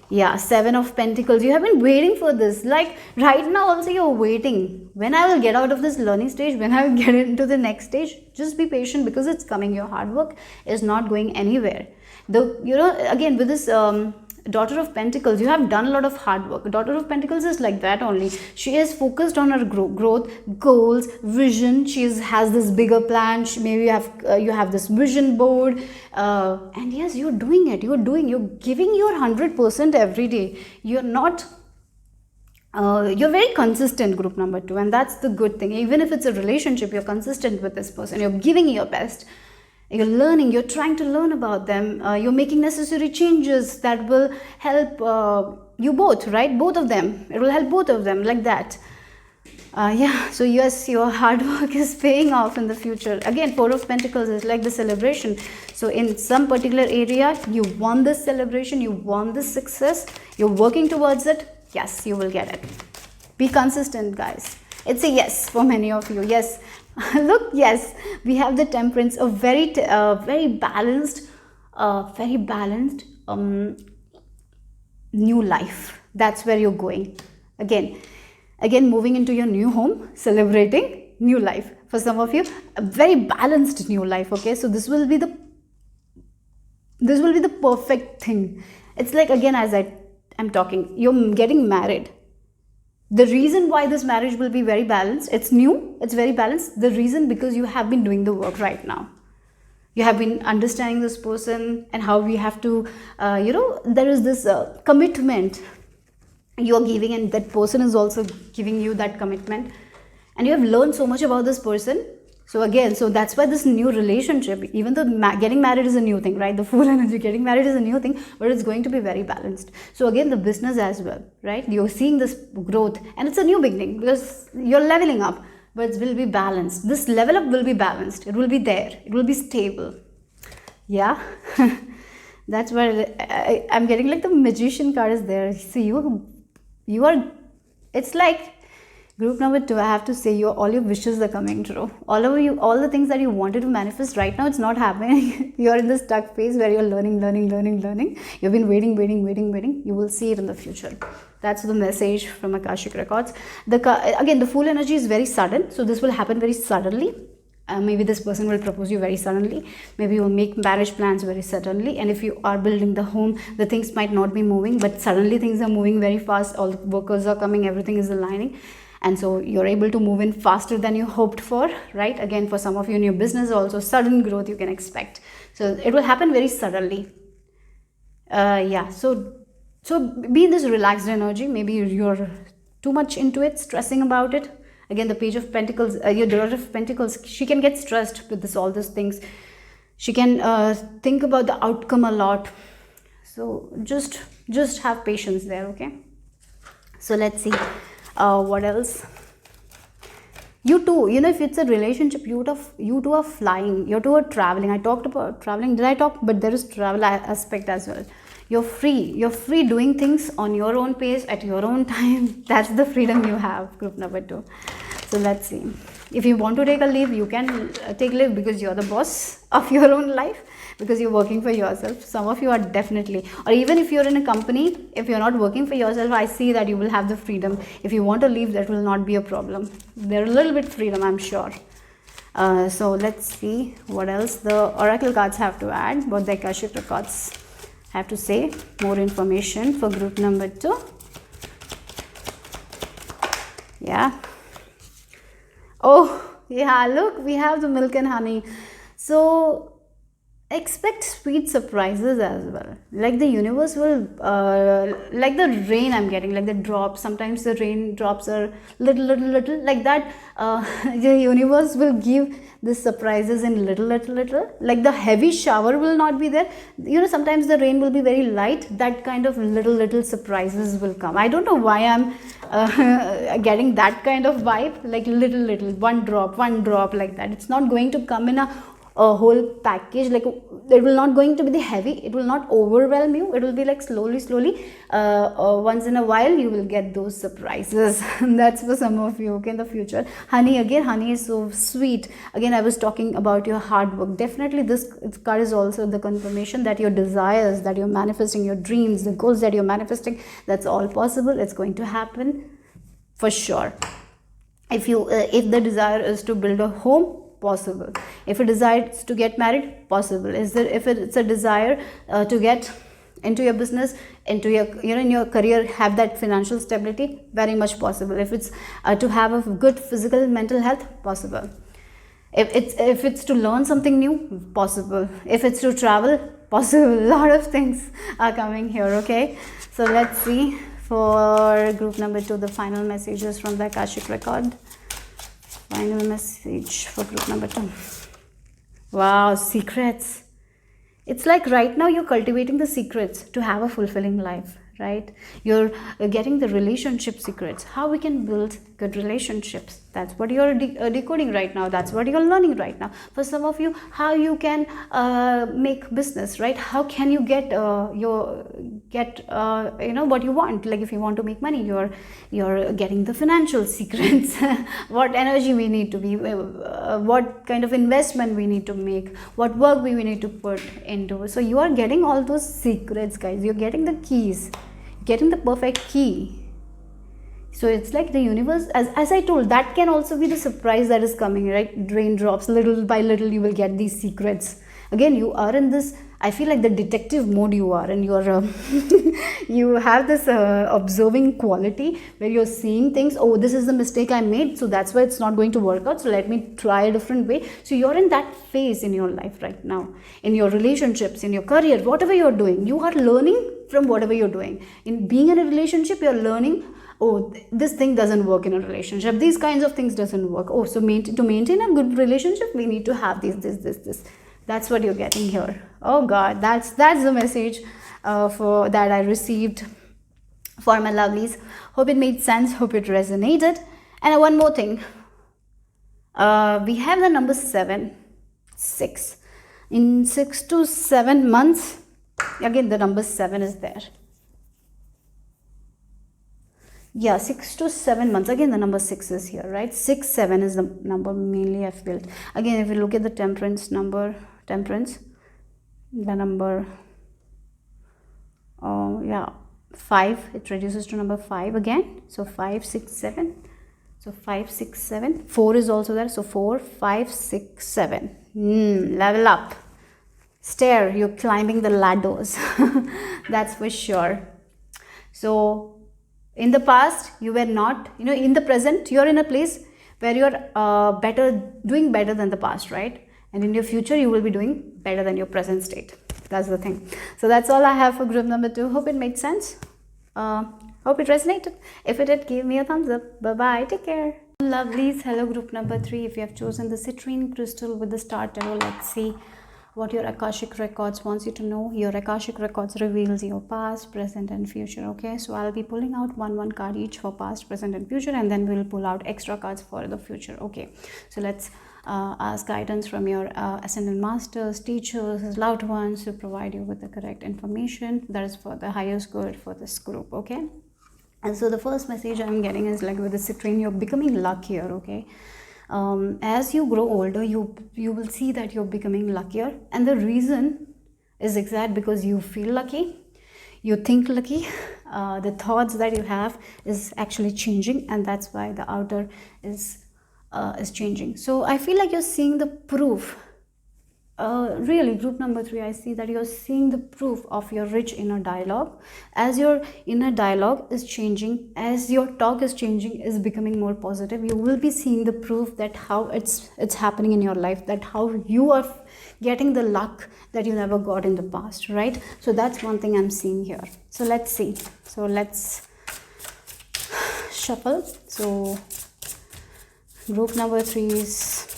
Yeah, 7 of Pentacles. You have been waiting for this. Like right now also you're waiting. When I will get out of this learning stage, when I will get into the next stage, just be patient, because it's coming. Your hard work is not going anywhere. Again with this Daughter of Pentacles, you have done a lot of hard work. Daughter of Pentacles is like that only. She is focused on her growth, goals, vision. She has this bigger plan. Maybe you have this vision board, and yes, you're doing it. You're giving your 100% every day. You're very consistent, group number 2, and that's the good thing. Even if it's a relationship, you're consistent with this person. You're giving your best. You're learning, you're trying to learn about them, you're making necessary changes that will help you both, right? Both of them. It will help both of them, like that. Yeah, so yes, your hard work is paying off in the future. Again, 4 of Pentacles is like the celebration. So in some particular area, you want this celebration, you want this success, you're working towards it. Yes, you will get it. Be consistent, guys. It's a yes for many of you. Yes. Look, yes, we have the Temperance, a very balanced new life. That's where you're going. Again, moving into your new home, celebrating new life. For some of you, a very balanced new life. Okay, so this will be the perfect thing. It's like, again, as I'm talking, you're getting married. The reason why this marriage will be very balanced, it's new, it's very balanced. The reason, because you have been doing the work right now. You have been understanding this person and how we have to, there is this commitment you're giving, and that person is also giving you that commitment. And you have learned so much about this person. So that's why this new relationship, even though getting married is a new thing, right? The Fool energy, getting married is a new thing, but it's going to be very balanced. So again, the business as well, right? You're seeing this growth, and it's a new beginning because you're leveling up, but it will be balanced. This level up will be balanced. It will be there. It will be stable. Yeah. That's where I'm getting like the Magician card is there. See, you are, it's like, group number 2, I have to say, all your wishes are coming true. All over you, all the things that you wanted to manifest right now, it's not happening. You're in the stuck phase where you're learning. You've been waiting. You will see it in the future. That's the message from Akashic Records. Again, the Fool energy is very sudden. So this will happen very suddenly. Maybe this person will propose you very suddenly. Maybe you will make marriage plans very suddenly. And if you are building the home, the things might not be moving, but suddenly things are moving very fast. All the workers are coming. Everything is aligning. And so you're able to move in faster than you hoped for, right? Again, for some of you in your business also, sudden growth you can expect. So it will happen very suddenly. Yeah, so be in this relaxed energy. Maybe you're too much into it, stressing about it. Again, the Page of Pentacles, your Daughter of Pentacles, she can get stressed with all these things. She can think about the outcome a lot. So just have patience there, okay? So let's see. What else? You too, if it's a relationship, you two are flying, you two are traveling. I talked about traveling. Did I talk? But there is travel aspect as well. You're free doing things on your own pace at your own time. That's the freedom you have, group number 2. So let's see. If you want to take a leave, you can take leave, because you're the boss of your own life, because you're working for yourself. Some of you are definitely, or even if you're in a company, if you're not working for yourself, I see that you will have the freedom. If you want to leave, that will not be a problem. There's a little bit freedom, I'm sure. So let's see what else the oracle cards have to add, what the Akashic records have to say. More information for group number 2. Yeah. Oh, yeah, look, we have the milk and honey. So expect sweet surprises as well. Like the universe will, like the rain I'm getting, like the drops. Sometimes the rain drops are little, like that. The universe will give the surprises in little. Like the heavy shower will not be there. You know, sometimes the rain will be very light. That kind of little surprises will come. I don't know why I'm getting that kind of vibe. Like little, one drop, like that. It's not going to come in a whole package. Like it will not going to be the heavy, it will not overwhelm you, it will be like slowly once in a while you will get those surprises. That's for some of you, okay, in the future. Honey, again, honey is so sweet. Again, I was talking about your hard work. Definitely this card is also the confirmation that your desires, that you're manifesting, your dreams, the goals that you're manifesting, that's all possible. It's going to happen for sure. If you if the desire is to build a home, possible. If it decides to get married, possible. If it's a desire to get into your business, into your, you know, in your career, have that financial stability, very much possible. If it's to have a good physical, mental health, possible. If it's to learn something new, possible. If it's to travel, possible. A lot of things are coming here, okay? So let's see for group number 2 the final messages from the Akashic record. Final message for group number 2. Wow, secrets. It's like right now you're cultivating the secrets to have a fulfilling life, right? You're getting the relationship secrets, how we can build good relationships. That's what you're decoding right now. That's what you're learning right now. For some of you, how you can make business, right? How can you get you know, what you want? Like if you want to make money, you're getting the financial secrets. What energy we need to be, what kind of investment we need to make, what work we need to put into. So you are getting all those secrets, guys. You're getting the keys, getting the perfect key. So it's like the universe, as I told, that can also be the surprise that is coming, right? Raindrops, little by little you will get these secrets. Again, you are in this, I feel like the detective mode you are, and you're you have this observing quality where you're seeing things. Oh, this is the mistake I made, so that's why it's not going to work out, so let me try a different way. So you're in that phase in your life right now, in your relationships, in your career, whatever you're doing, you are learning from whatever you're doing. In being in a relationship, you're learning, oh, this thing doesn't work in a relationship, these kinds of things doesn't work. Oh, so to maintain a good relationship, we need to have this. That's what you're getting here. Oh God, that's the message for that I received for my lovelies. Hope it made sense, hope it resonated. And one more thing, we have the number 6. In 6 to 7 months, again the number 7 is there. Yeah, 6 to 7 months. Again, the number 6 is here, right? 6, 7 is the number mainly I've built. Again, if you look at the temperance number, the number, yeah, 5, it reduces to number 5 again. So 5, 6, 7. So 5, 6, 7. 4 is also there. So 4, 5, 6, 7. Level up. Stair, you're climbing the ladders. That's for sure. So in the past, you were not, you know, in the present, you're in a place where you're doing better than the past, right? And in your future, you will be doing better than your present state. That's the thing. So that's all I have for group number 2. Hope it made sense. Hope it resonated. If it did, give me a thumbs up. Bye-bye. Take care. Lovelies. Hello, group number 3. If you have chosen the citrine crystal with the star tarot, let's see what your Akashic records wants you to know. Your Akashic records reveals your past, present and future. Okay, so I'll be pulling out one card each for past, present and future, and then we'll pull out extra cards for the future. Okay, so let's ask guidance from your ascended masters, teachers, loved ones to provide you with the correct information that is for the highest good for this group. Okay, and so the first message I'm getting is like with the citrine, you're becoming luckier. Okay, as you grow older, you will see that you're becoming luckier, and the reason is exact because you feel lucky, you think lucky, the thoughts that you have is actually changing, and that's why the outer is is changing. So I feel like you're seeing the proof. Really, group number 3, I see that you're seeing the proof of your rich inner dialogue. As your inner dialogue is changing, as your talk is changing, is becoming more positive, you will be seeing the proof that how it's happening in your life, that how you are getting the luck that you never got in the past, right? So that's one thing I'm seeing here. So let's see. So let's shuffle. So group number 3 is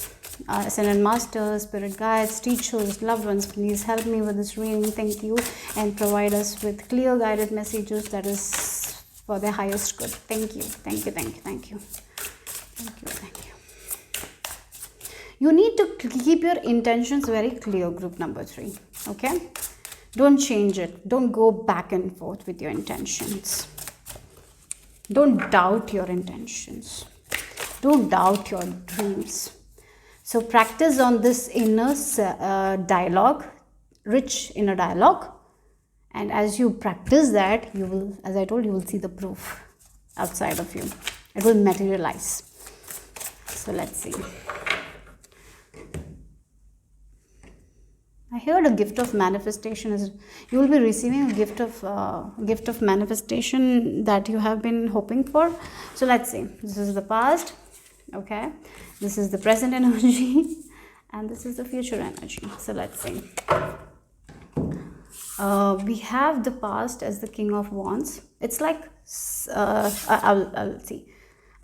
Ascended Masters, Spirit Guides, Teachers, Loved Ones, please help me with this reading. Thank you, and provide us with clear guided messages that is for the highest good. Thank you, thank you, thank you, thank you, thank you, thank you. You need to keep your intentions very clear, group number 3. Okay, don't change it. Don't go back and forth with your intentions. Don't doubt your intentions. Don't doubt your dreams. So practice on this inner dialogue, rich inner dialogue, and as you practice that, you will, as I told you, will see the proof outside of you. It will materialize. So let's see. I heard a gift of manifestation is, you will be receiving a gift of manifestation that you have been hoping for. So let's see. This is the past. Okay, this is the present energy, and this is the future energy. So let's see. We have the past as the King of Wands. It's like I'll see.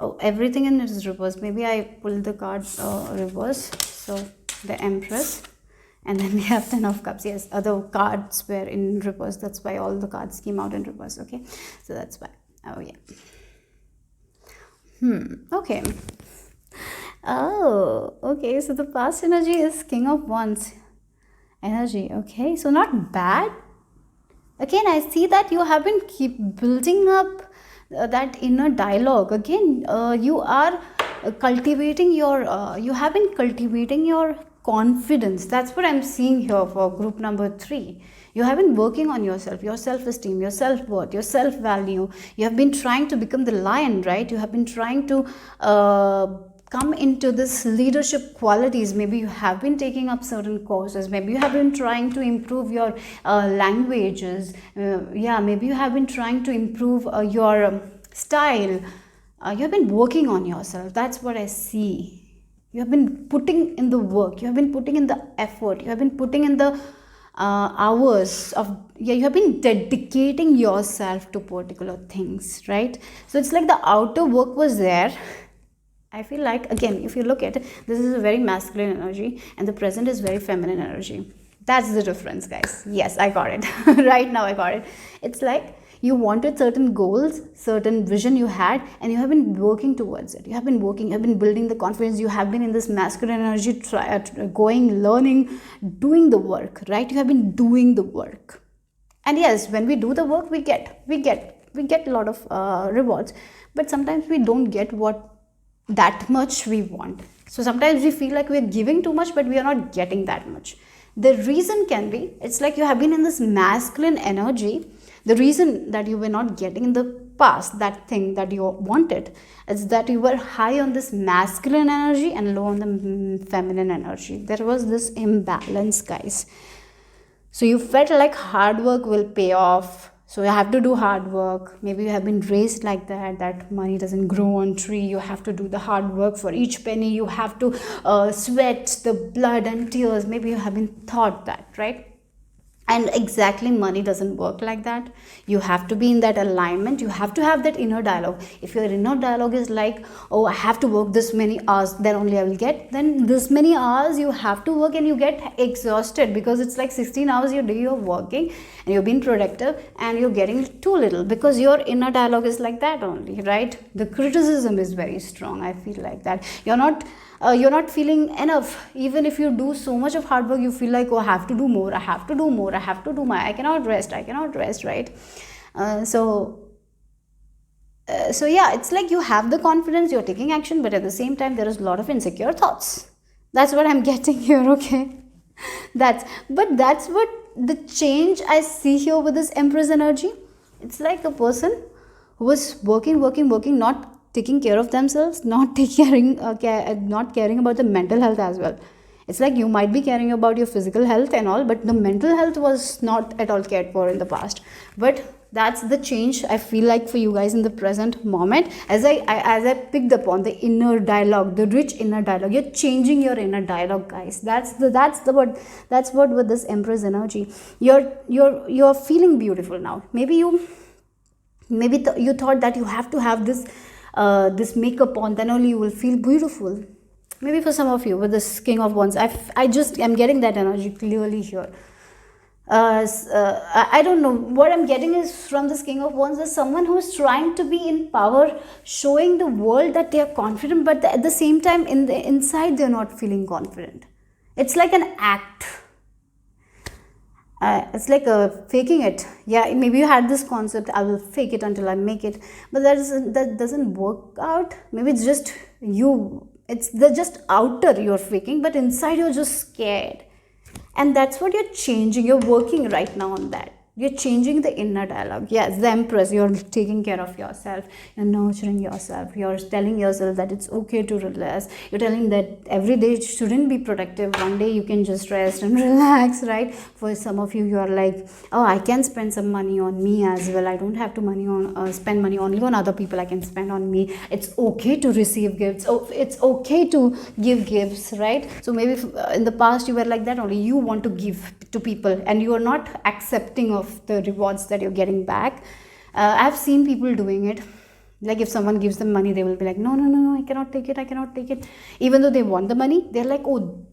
Oh, everything in its reverse. Maybe I pulled the card reverse. So the Empress, and then we have Ten of Cups. Yes, other cards were in reverse. That's why all the cards came out in reverse. Okay, so that's why. Oh yeah. Okay. Oh, okay. So the past energy is King of Wands energy. Okay, so not bad. Again, I see that you have been keep building up that inner dialogue. Again, you are cultivating your. You have been cultivating your confidence. That's what I'm seeing here for group number 3. You have been working on yourself, your self-esteem, your self-worth, your self-value. You have been trying to become the lion, right? You have been trying to come into this leadership qualities. Maybe you have been taking up certain courses. Maybe you have been trying to improve your languages. Maybe you have been trying to improve your style. You have been working on yourself. That's what I see. You have been putting in the work. You have been putting in the effort. You have been putting in the hours of, you have been dedicating yourself to particular things, right? So it's like the outer work was there. I feel like, again, if you look at it, this is a very masculine energy and the present is very feminine energy. That's the difference, guys. Yes, I got it. Right now I got it. It's like you wanted certain goals, certain vision you had, and you have been working towards it. You have been working, you have been building the confidence. You have been in this masculine energy, going, learning, doing the work, right? You have been doing the work. And yes, when we do the work, we get a lot of rewards, but sometimes we don't get what that much we want. So sometimes we feel like we're giving too much, but we are not getting that much. The reason can be, it's like you have been in this masculine energy. The reason that you were not getting in the past that thing that you wanted is that you were high on this masculine energy and low on the feminine energy. There was this imbalance, guys. So you felt like hard work will pay off. So you have to do hard work. Maybe you have been raised like that money doesn't grow on tree. You have to do the hard work for each penny. You have to sweat the blood and tears. Maybe you have been taught that, right? And exactly, money doesn't work like that. You have to be in that alignment. You have to have that inner dialogue. If your inner dialogue is like, oh, I have to work this many hours, then only I will get, then this many hours you have to work and you get exhausted because it's like 16 hours a day you're working and you're being productive and you're getting too little because your inner dialogue is like that only, right? The criticism is very strong. I feel like that. You're not feeling enough. Even if you do so much of hard work, you feel like, oh, I have to do more, I have to do more, I cannot rest, right? So yeah, it's like you have the confidence, you're taking action, but at the same time there is a lot of insecure thoughts. That's what I'm getting here. Okay, that's what the change I see here with this Empress energy. It's like a person who was working, not taking care of themselves, not not caring about the mental health as well. It's like you might be caring about your physical health and all, but the mental health was not at all cared for in the past. But that's the change I feel like for you guys in the present moment, as I picked upon the inner dialogue, the rich inner dialogue. You're changing your inner dialogue, guys. That's the word. That's what with this Empress energy. You're feeling beautiful now. You thought that you have to have this makeup on, then only you will feel beautiful. Maybe for some of you with this King of Wands, I just am getting that energy clearly here. I don't know what I'm getting is from this King of Wands is someone who is trying to be in power, showing the world that they are confident, but at the same time in the inside they're not feeling confident. It's like an act. It's like faking it. Yeah, maybe you had this concept, I will fake it until I make it, but that doesn't work out. Maybe it's just you, it's the just outer you're faking, but inside you're just scared. And that's what you're changing. You're working right now on that. You're changing the inner dialogue. Yes, the Empress, you're taking care of yourself. You're nurturing yourself. You're telling yourself that it's okay to relax. You're telling that every day shouldn't be productive. One day you can just rest and relax, right? For some of you, you are like, oh, I can spend some money on me as well. I don't have to spend money only on other people. I can spend on me. It's okay to receive gifts. Oh, it's okay to give gifts, right? So maybe in the past you were like that only. You want to give to people and you are not accepting of the rewards that you're getting back. I've seen people doing it. Like if someone gives them money, they will be like, no, I cannot take it. Even though they want the money, they're like, oh,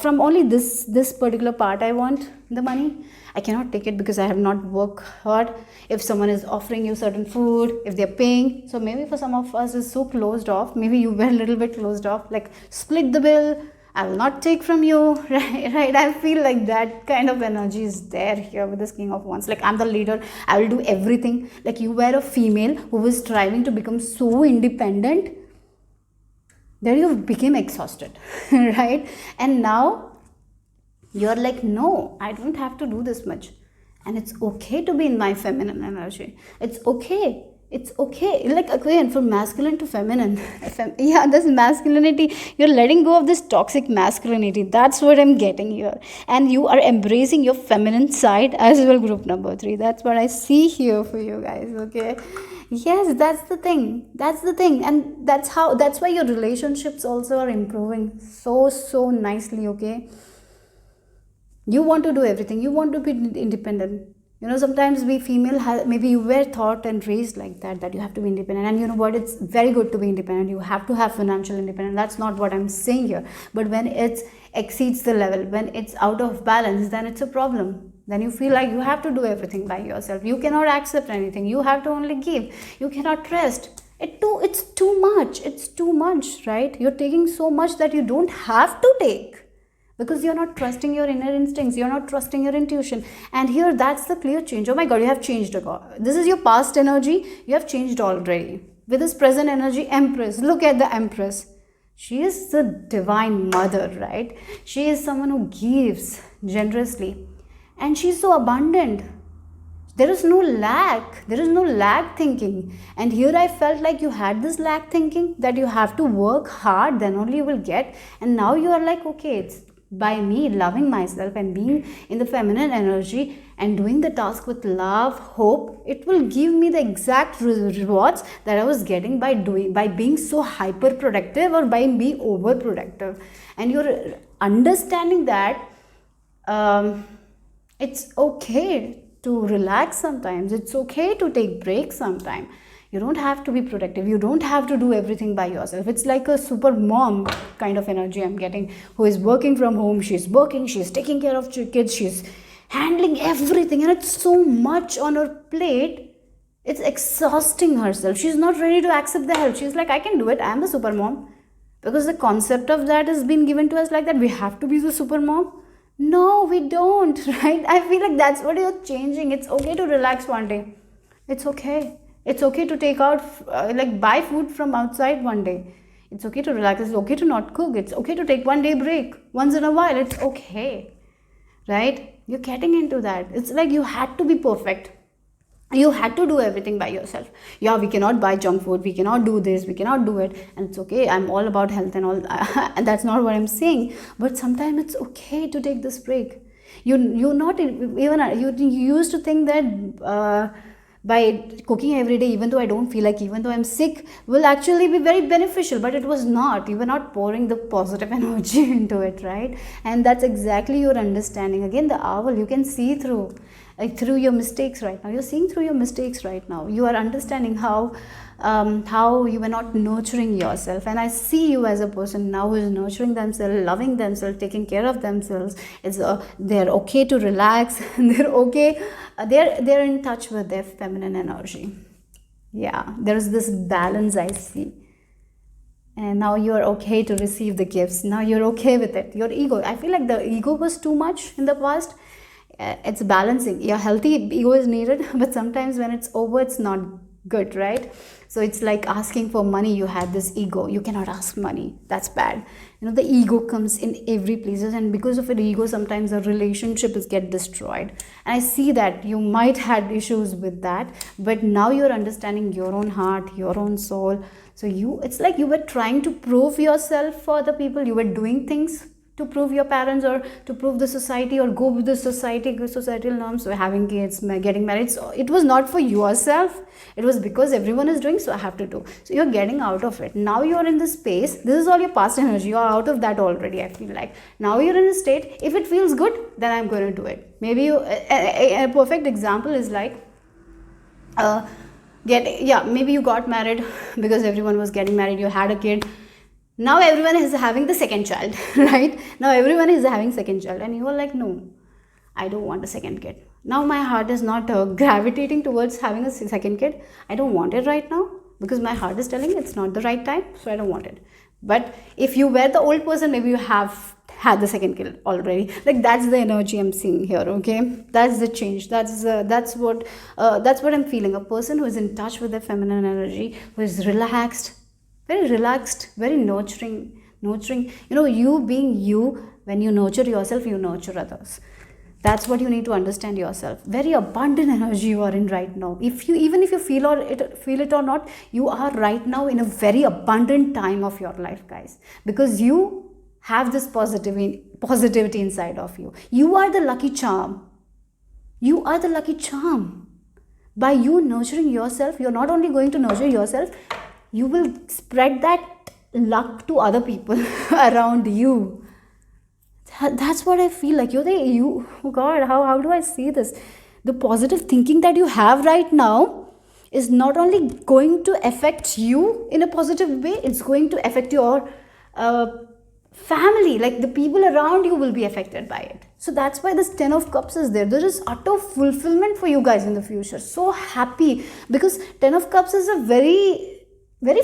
from only this particular part I want the money. I cannot take it because I have not worked hard. If someone is offering you certain food, if they're paying, so maybe for some of us it's so closed off. Maybe you were a little bit closed off, like split the bill, I will not take from you, right? I feel like that kind of energy is there here with this King of Wands. Like I'm the leader, I will do everything. Like you were a female who was striving to become so independent. There you became exhausted, right? And now you're like, no, I don't have to do this much. And it's okay to be in my feminine energy. It's okay. It's okay. Like again, from masculine to feminine. Yeah, this masculinity, you're letting go of this toxic masculinity. That's what I'm getting here. And you are embracing your feminine side as well, group number 3. That's what I see here for you guys, okay? Yes, that's the thing. And that's why your relationships also are improving so nicely, okay? You want to do everything. You want to be independent. Sometimes we female, maybe you were taught and raised like that you have to be independent. And you know what? It's very good to be independent. You have to have financial independence. That's not what I'm saying here. But when it exceeds the level, when it's out of balance, then it's a problem. Then you feel like you have to do everything by yourself. You cannot accept anything. You have to only give. You cannot rest. It's too much. It's too much, right? You're taking so much that you don't have to take. Because you're not trusting your inner instincts, you're not trusting your intuition. And here, that's the clear change. Oh my God, you have changed. This is your past energy, you have changed already. With this present energy, Empress, look at the Empress. She is the divine mother, right? She is someone who gives generously. And she's so abundant. There is no lack. There is no lack thinking. And here I felt like you had this lack thinking that you have to work hard, then only you will get. And now you are like, okay, it's by me loving myself and being in the feminine energy and doing the task with love, hope, it will give me the exact rewards that I was getting by being so hyper productive or by being over productive. And you're understanding that it's okay to relax sometimes. It's okay to take breaks sometimes. You don't have to be productive. You don't have to do everything by yourself. It's like a super mom kind of energy I'm getting, who is working from home. She's working, she's taking care of kids, she's handling everything. And it's so much on her plate. It's exhausting herself. She's not ready to accept the help. She's like, I can do it. I'm the super mom. Because the concept of that has been given to us like that. We have to be the super mom. No, we don't, right? I feel like that's what you're changing. It's okay to relax one day. It's okay. It's okay to take out, buy food from outside one day. It's okay to relax. It's okay to not cook. It's okay to take one day break once in a while. It's okay, right? You're getting into that. It's like you had to be perfect. You had to do everything by yourself. Yeah, we cannot buy junk food, we cannot do this, we cannot do it, and it's okay. I'm all about health and all and that's not what I'm saying, but sometimes it's okay to take this break. You're not even you used to think that by cooking every day, even though I don't feel like, even though I'm sick, will actually be very beneficial, but it was not. You were not pouring the positive energy into it, right? And that's exactly your understanding. Again, the owl, you can see through, like, through your mistakes right now. You're seeing through your mistakes right now. You are understanding how you were not nurturing yourself, and I see you as a person now who is nurturing themselves, loving themselves, taking care of themselves. It's they're okay to relax they're okay, they're in touch with their feminine energy. Yeah, there's this balance I see. And now you're okay to receive the gifts. Now you're okay with it. Your ego, I feel like the ego was too much in the past. It's balancing. Your healthy ego is needed, but sometimes when it's over, it's not good, right? So it's like asking for money. You had this ego, you cannot ask money, that's bad. The ego comes in every places, and because of an ego, sometimes a relationship is get destroyed. And I see that you might had issues with that, but now you're understanding your own heart, your own soul. So it's like you were trying to prove yourself for the people. You were doing things to prove your parents, or to prove the society, or go with the societal norms. So having kids, getting married, so it was not for yourself, it was because everyone is doing, so I have to do. So you're getting out of it. Now you're in this space. This is all your past energy. You're out of that already, I feel like. Now you're in a state, if it feels good, then I'm going to do it. Maybe a perfect example is like, maybe you got married because everyone was getting married, you had a kid. Now everyone is having the second child, right? Now everyone is having second child, and you are like, no, I don't want a second kid. Now my heart is not gravitating towards having a second kid. I don't want it right now, because my heart is telling it's not the right time, so I don't want it. But if you were the old person, maybe you have had the second kid already. Like, that's the energy I'm seeing here. Okay, that's the change. That's what I'm feeling. A person who is in touch with their feminine energy, who is relaxed, very nurturing. You being you, when you nurture yourself, you nurture others. That's what you need to understand yourself. Very abundant energy you are in right now. Even if you feel it or not, you are right now in a very abundant time of your life, guys, because you have this positivity inside of you. You are the lucky charm. By you nurturing yourself, you're not only going to nurture yourself, you will spread that luck to other people around you. That's what I feel like. Oh God, how do I see this? The positive thinking that you have right now is not only going to affect you in a positive way, it's going to affect your family. Like, the people around you will be affected by it. So that's why this 10 of Cups is there. There is utter fulfillment for you guys in the future. So happy, because 10 of Cups is a very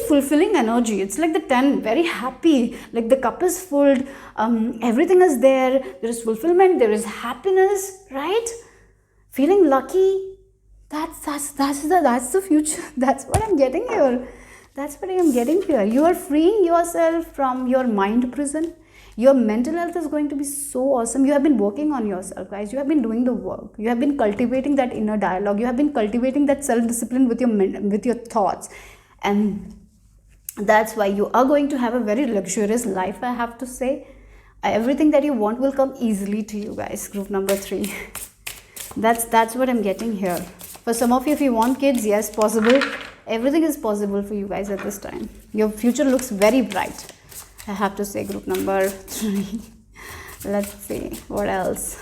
fulfilling energy. It's like the 10, very happy, like the cup is full, everything is there is fulfillment, there is happiness, right? Feeling lucky. That's the future. That's what I'm getting here. You are freeing yourself from your mind prison. Your mental health is going to be so awesome. You have been working on yourself, guys. You have been doing the work. You have been cultivating that inner dialogue. You have been cultivating that self-discipline with your thoughts. And that's why you are going to have a very luxurious life, I have to say. Everything that you want will come easily to you, guys. Group number 3. That's what I'm getting here. For some of you, if you want kids, yes, possible. Everything is possible for you guys at this time. Your future looks very bright, I have to say, group number 3. Let's see, what else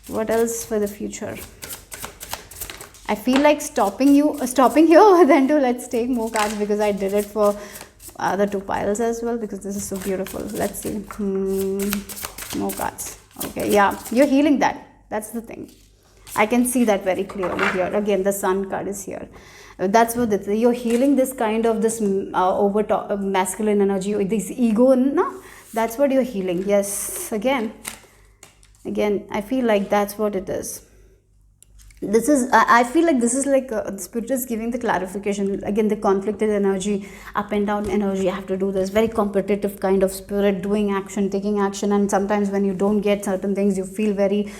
for the future. I feel like stopping here then to let's take more cards, because I did it for the 2 piles as well, because this is so beautiful. Let's see. More cards. Okay, yeah, you're healing that. That's the thing. I can see that very clearly here. Again, the Sun card is here. That's what it is. You're healing this kind of this masculine energy, this ego. No, that's what you're healing. Yes, again, I feel like that's what it is. this is, I feel like this is like the spirit is giving the clarification again, the conflicted energy, up and down energy. I have to do this very competitive kind of spirit, doing action, taking action, and sometimes when you don't get certain things, you feel very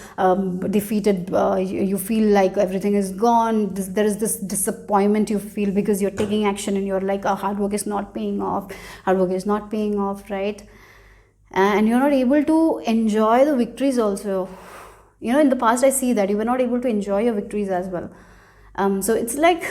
defeated. You feel like everything is gone. There is this disappointment you feel because you're taking action and you're like, oh, hard work is not paying off. Hard work is not paying off, right? And you're not able to enjoy the victories also. In the past I see that you were not able to enjoy your victories as well. So it's like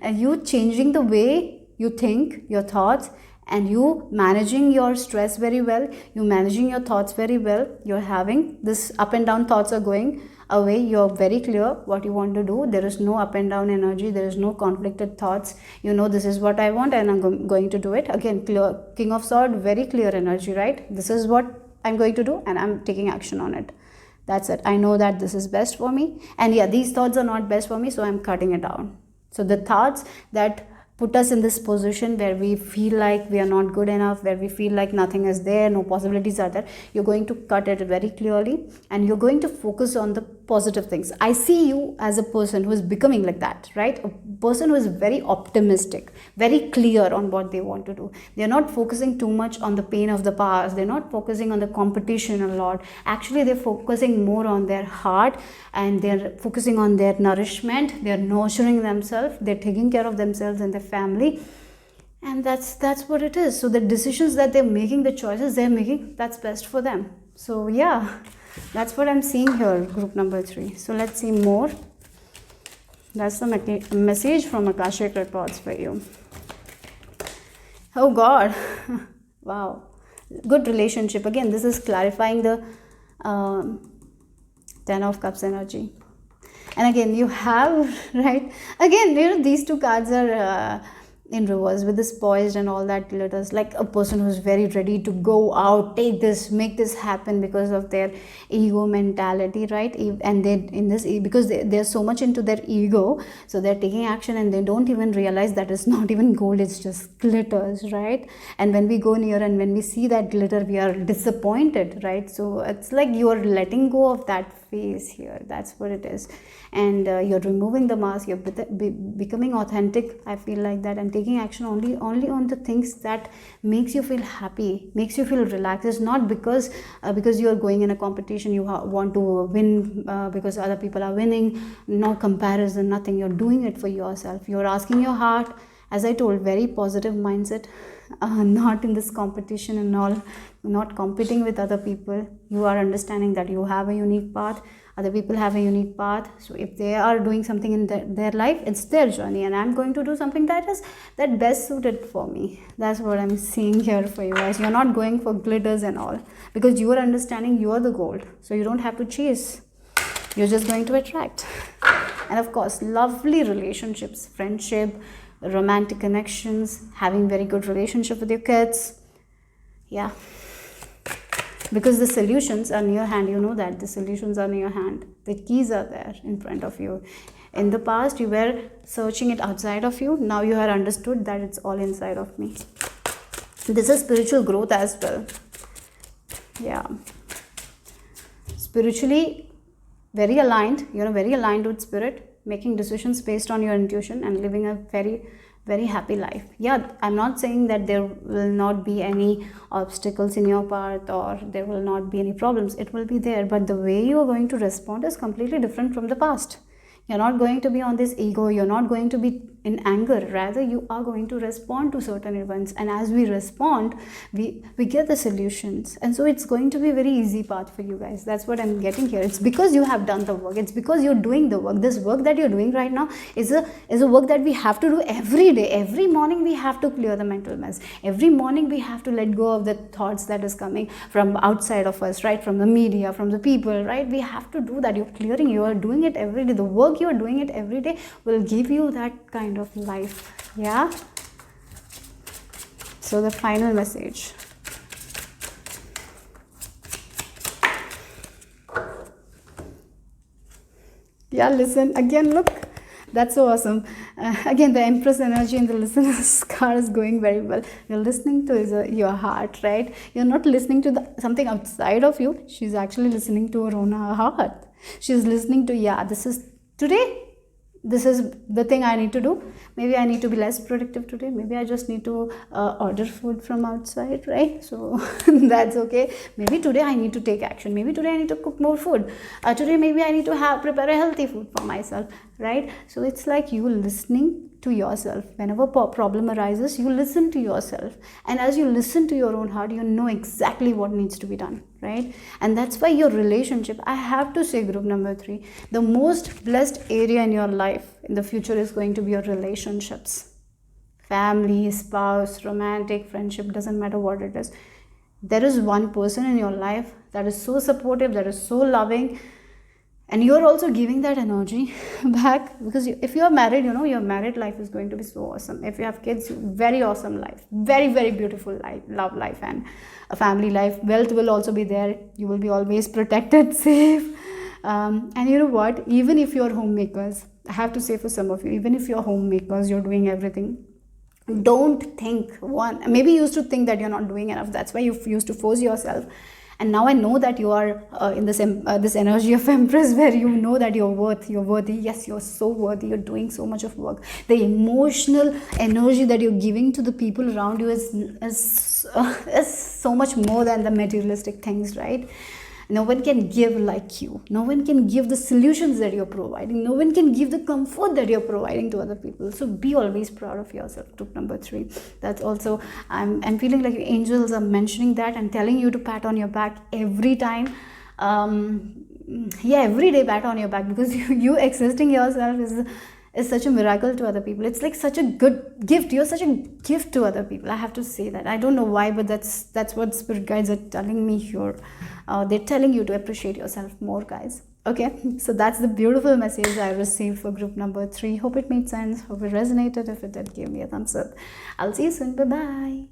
you changing the way you think, your thoughts, and you managing your stress very well, you managing your thoughts very well. You're having this up and down thoughts are going away. You're very clear what you want to do. There is no up and down energy, there is no conflicted thoughts. This is what I want and I'm going to do it. Again, clear, King of Swords, very clear energy, right? This is what I'm going to do and I'm taking action on it. That's it. I know that this is best for me, and yeah, these thoughts are not best for me, so I'm cutting it down. So the thoughts that put us in this position where we feel like we are not good enough, where we feel like nothing is there, no possibilities are there, you're going to cut it very clearly and you're going to focus on the positive things. I see you as a person who is becoming like that, right? A person who is very optimistic, very clear on what they want to do. They're not focusing too much on the pain of the past. They're not focusing on the competition a lot. Actually, they're focusing more on their heart and they're focusing on their nourishment. They're nurturing themselves. They're taking care of themselves and their family. And that's what it is. So the decisions that they're making, the choices they're making, that's best for them. So yeah, that's what I'm seeing here, group number 3. So let's see more. That's the message from Akashic records for you. Oh God. Wow. Good relationship. Again, this is clarifying the 10 of Cups energy. And again, you have, right? Again, these two cards are in reverse with this poised and all that glitters, like a person who's very ready to go out, take this, make this happen because of their ego mentality, right? And they in this, because they're so much into their ego, so they're taking action and they don't even realize that it's not even gold, it's just glitters, right? And when we go near and when we see that glitter, we are disappointed, right? So it's like you're letting go of that face here. That's what it is. And you're removing the mask, you're becoming authentic. I feel like that, and taking action only on the things that makes you feel happy, makes you feel relaxed. It's not because you're going in a competition, you want to win because other people are winning. No comparison, nothing. You're doing it for yourself. You're asking your heart, as I told, very positive mindset, not in this competition and all, not competing with other people. You are understanding that you have a unique path, other people have a unique path. So if they are doing something in their life, it's their journey, and I'm going to do something that is best suited for me. That's what I'm seeing here for you guys. You're not going for glitters and all, because you are understanding you are the gold, so you don't have to chase. You're just going to attract. And of course, lovely relationships, friendship, romantic connections, having very good relationship with your kids. Yeah, because the solutions are in your hand. You know that the solutions are in your hand. The keys are there in front of you. In the past, you were searching it outside of you. Now you have understood that it's all inside of me. This is spiritual growth as well. Yeah, spiritually very aligned. You're very aligned with spirit, making decisions based on your intuition and living a very, very happy life. Yeah, I'm not saying that there will not be any obstacles in your path or there will not be any problems. It will be there, but the way you are going to respond is completely different from the past. You're not going to be on this ego. You're not going to be in anger. Rather, you are going to respond to certain events, and as we respond, we get the solutions. And so it's going to be a very easy path for you guys. That's what I'm getting here. It's because you have done the work. It's because you're doing the work. This work that you're doing right now is a work that we have to do every day. Every morning we have to clear the mental mess. Every morning we have to let go of the thoughts that is coming from outside of us, right? From the media, from the people, right? We have to do that. You're clearing. You are doing it every day. The work you are doing it every day will give you that kind of life. Yeah. So the final message. Yeah, listen again. Look, that's so awesome. Again, the Empress energy in the listener's card is going very well. You're listening to your heart, right? You're not listening to something outside of you. She's actually listening to her own heart. She's listening to, yeah, this is today this is the thing I need to do. Maybe I need to be less productive today. Maybe I just need to order food from outside, right? So that's okay. Maybe today I need to take action. Maybe today I need to cook more food. Today maybe I need to prepare a healthy food for myself, right? So it's like you listening to yourself. Whenever problem arises, you listen to yourself, and as you listen to your own heart, you know exactly what needs to be done, right? And that's why your relationship, I have to say, group number 3, the most blessed area in your life in the future is going to be your relationships. Family, spouse, romantic, friendship, doesn't matter what it is. There is one person in your life that is so supportive, that is so loving, and you're also giving that energy back. Because if you're married, you know, your married life is going to be so awesome. If you have kids, very awesome life, very, very beautiful life, love life, and a family life. Wealth will also be there. You will be always protected, safe. And you know what, even if you're homemakers, I have to say, for some of you, even if you're homemakers, you're doing everything, don't think maybe you used to think that you're not doing enough. That's why you used to force yourself. And now I know that you are in this energy of Empress, where you know that you're worthy. Yes, you're so worthy. You're doing so much of work. The emotional energy that you're giving to the people around you is so much more than the materialistic things, right? No one can give like you. No one can give the solutions that you're providing. No one can give the comfort that you're providing to other people. So be always proud of yourself. Tip number 3. That's also, I'm feeling like angels are mentioning that and telling you to pat on your back every time. Every day pat on your back, because you existing yourself is such a miracle to other people. It's like such a good gift. You're such a gift to other people. I have to say that. I don't know why, but that's what spirit guides are telling me here. They're telling you to appreciate yourself more, guys. Okay, so that's the beautiful message I received for group number 3. Hope it made sense. Hope it resonated. If it did, give me a thumbs up. I'll see you soon. Bye bye.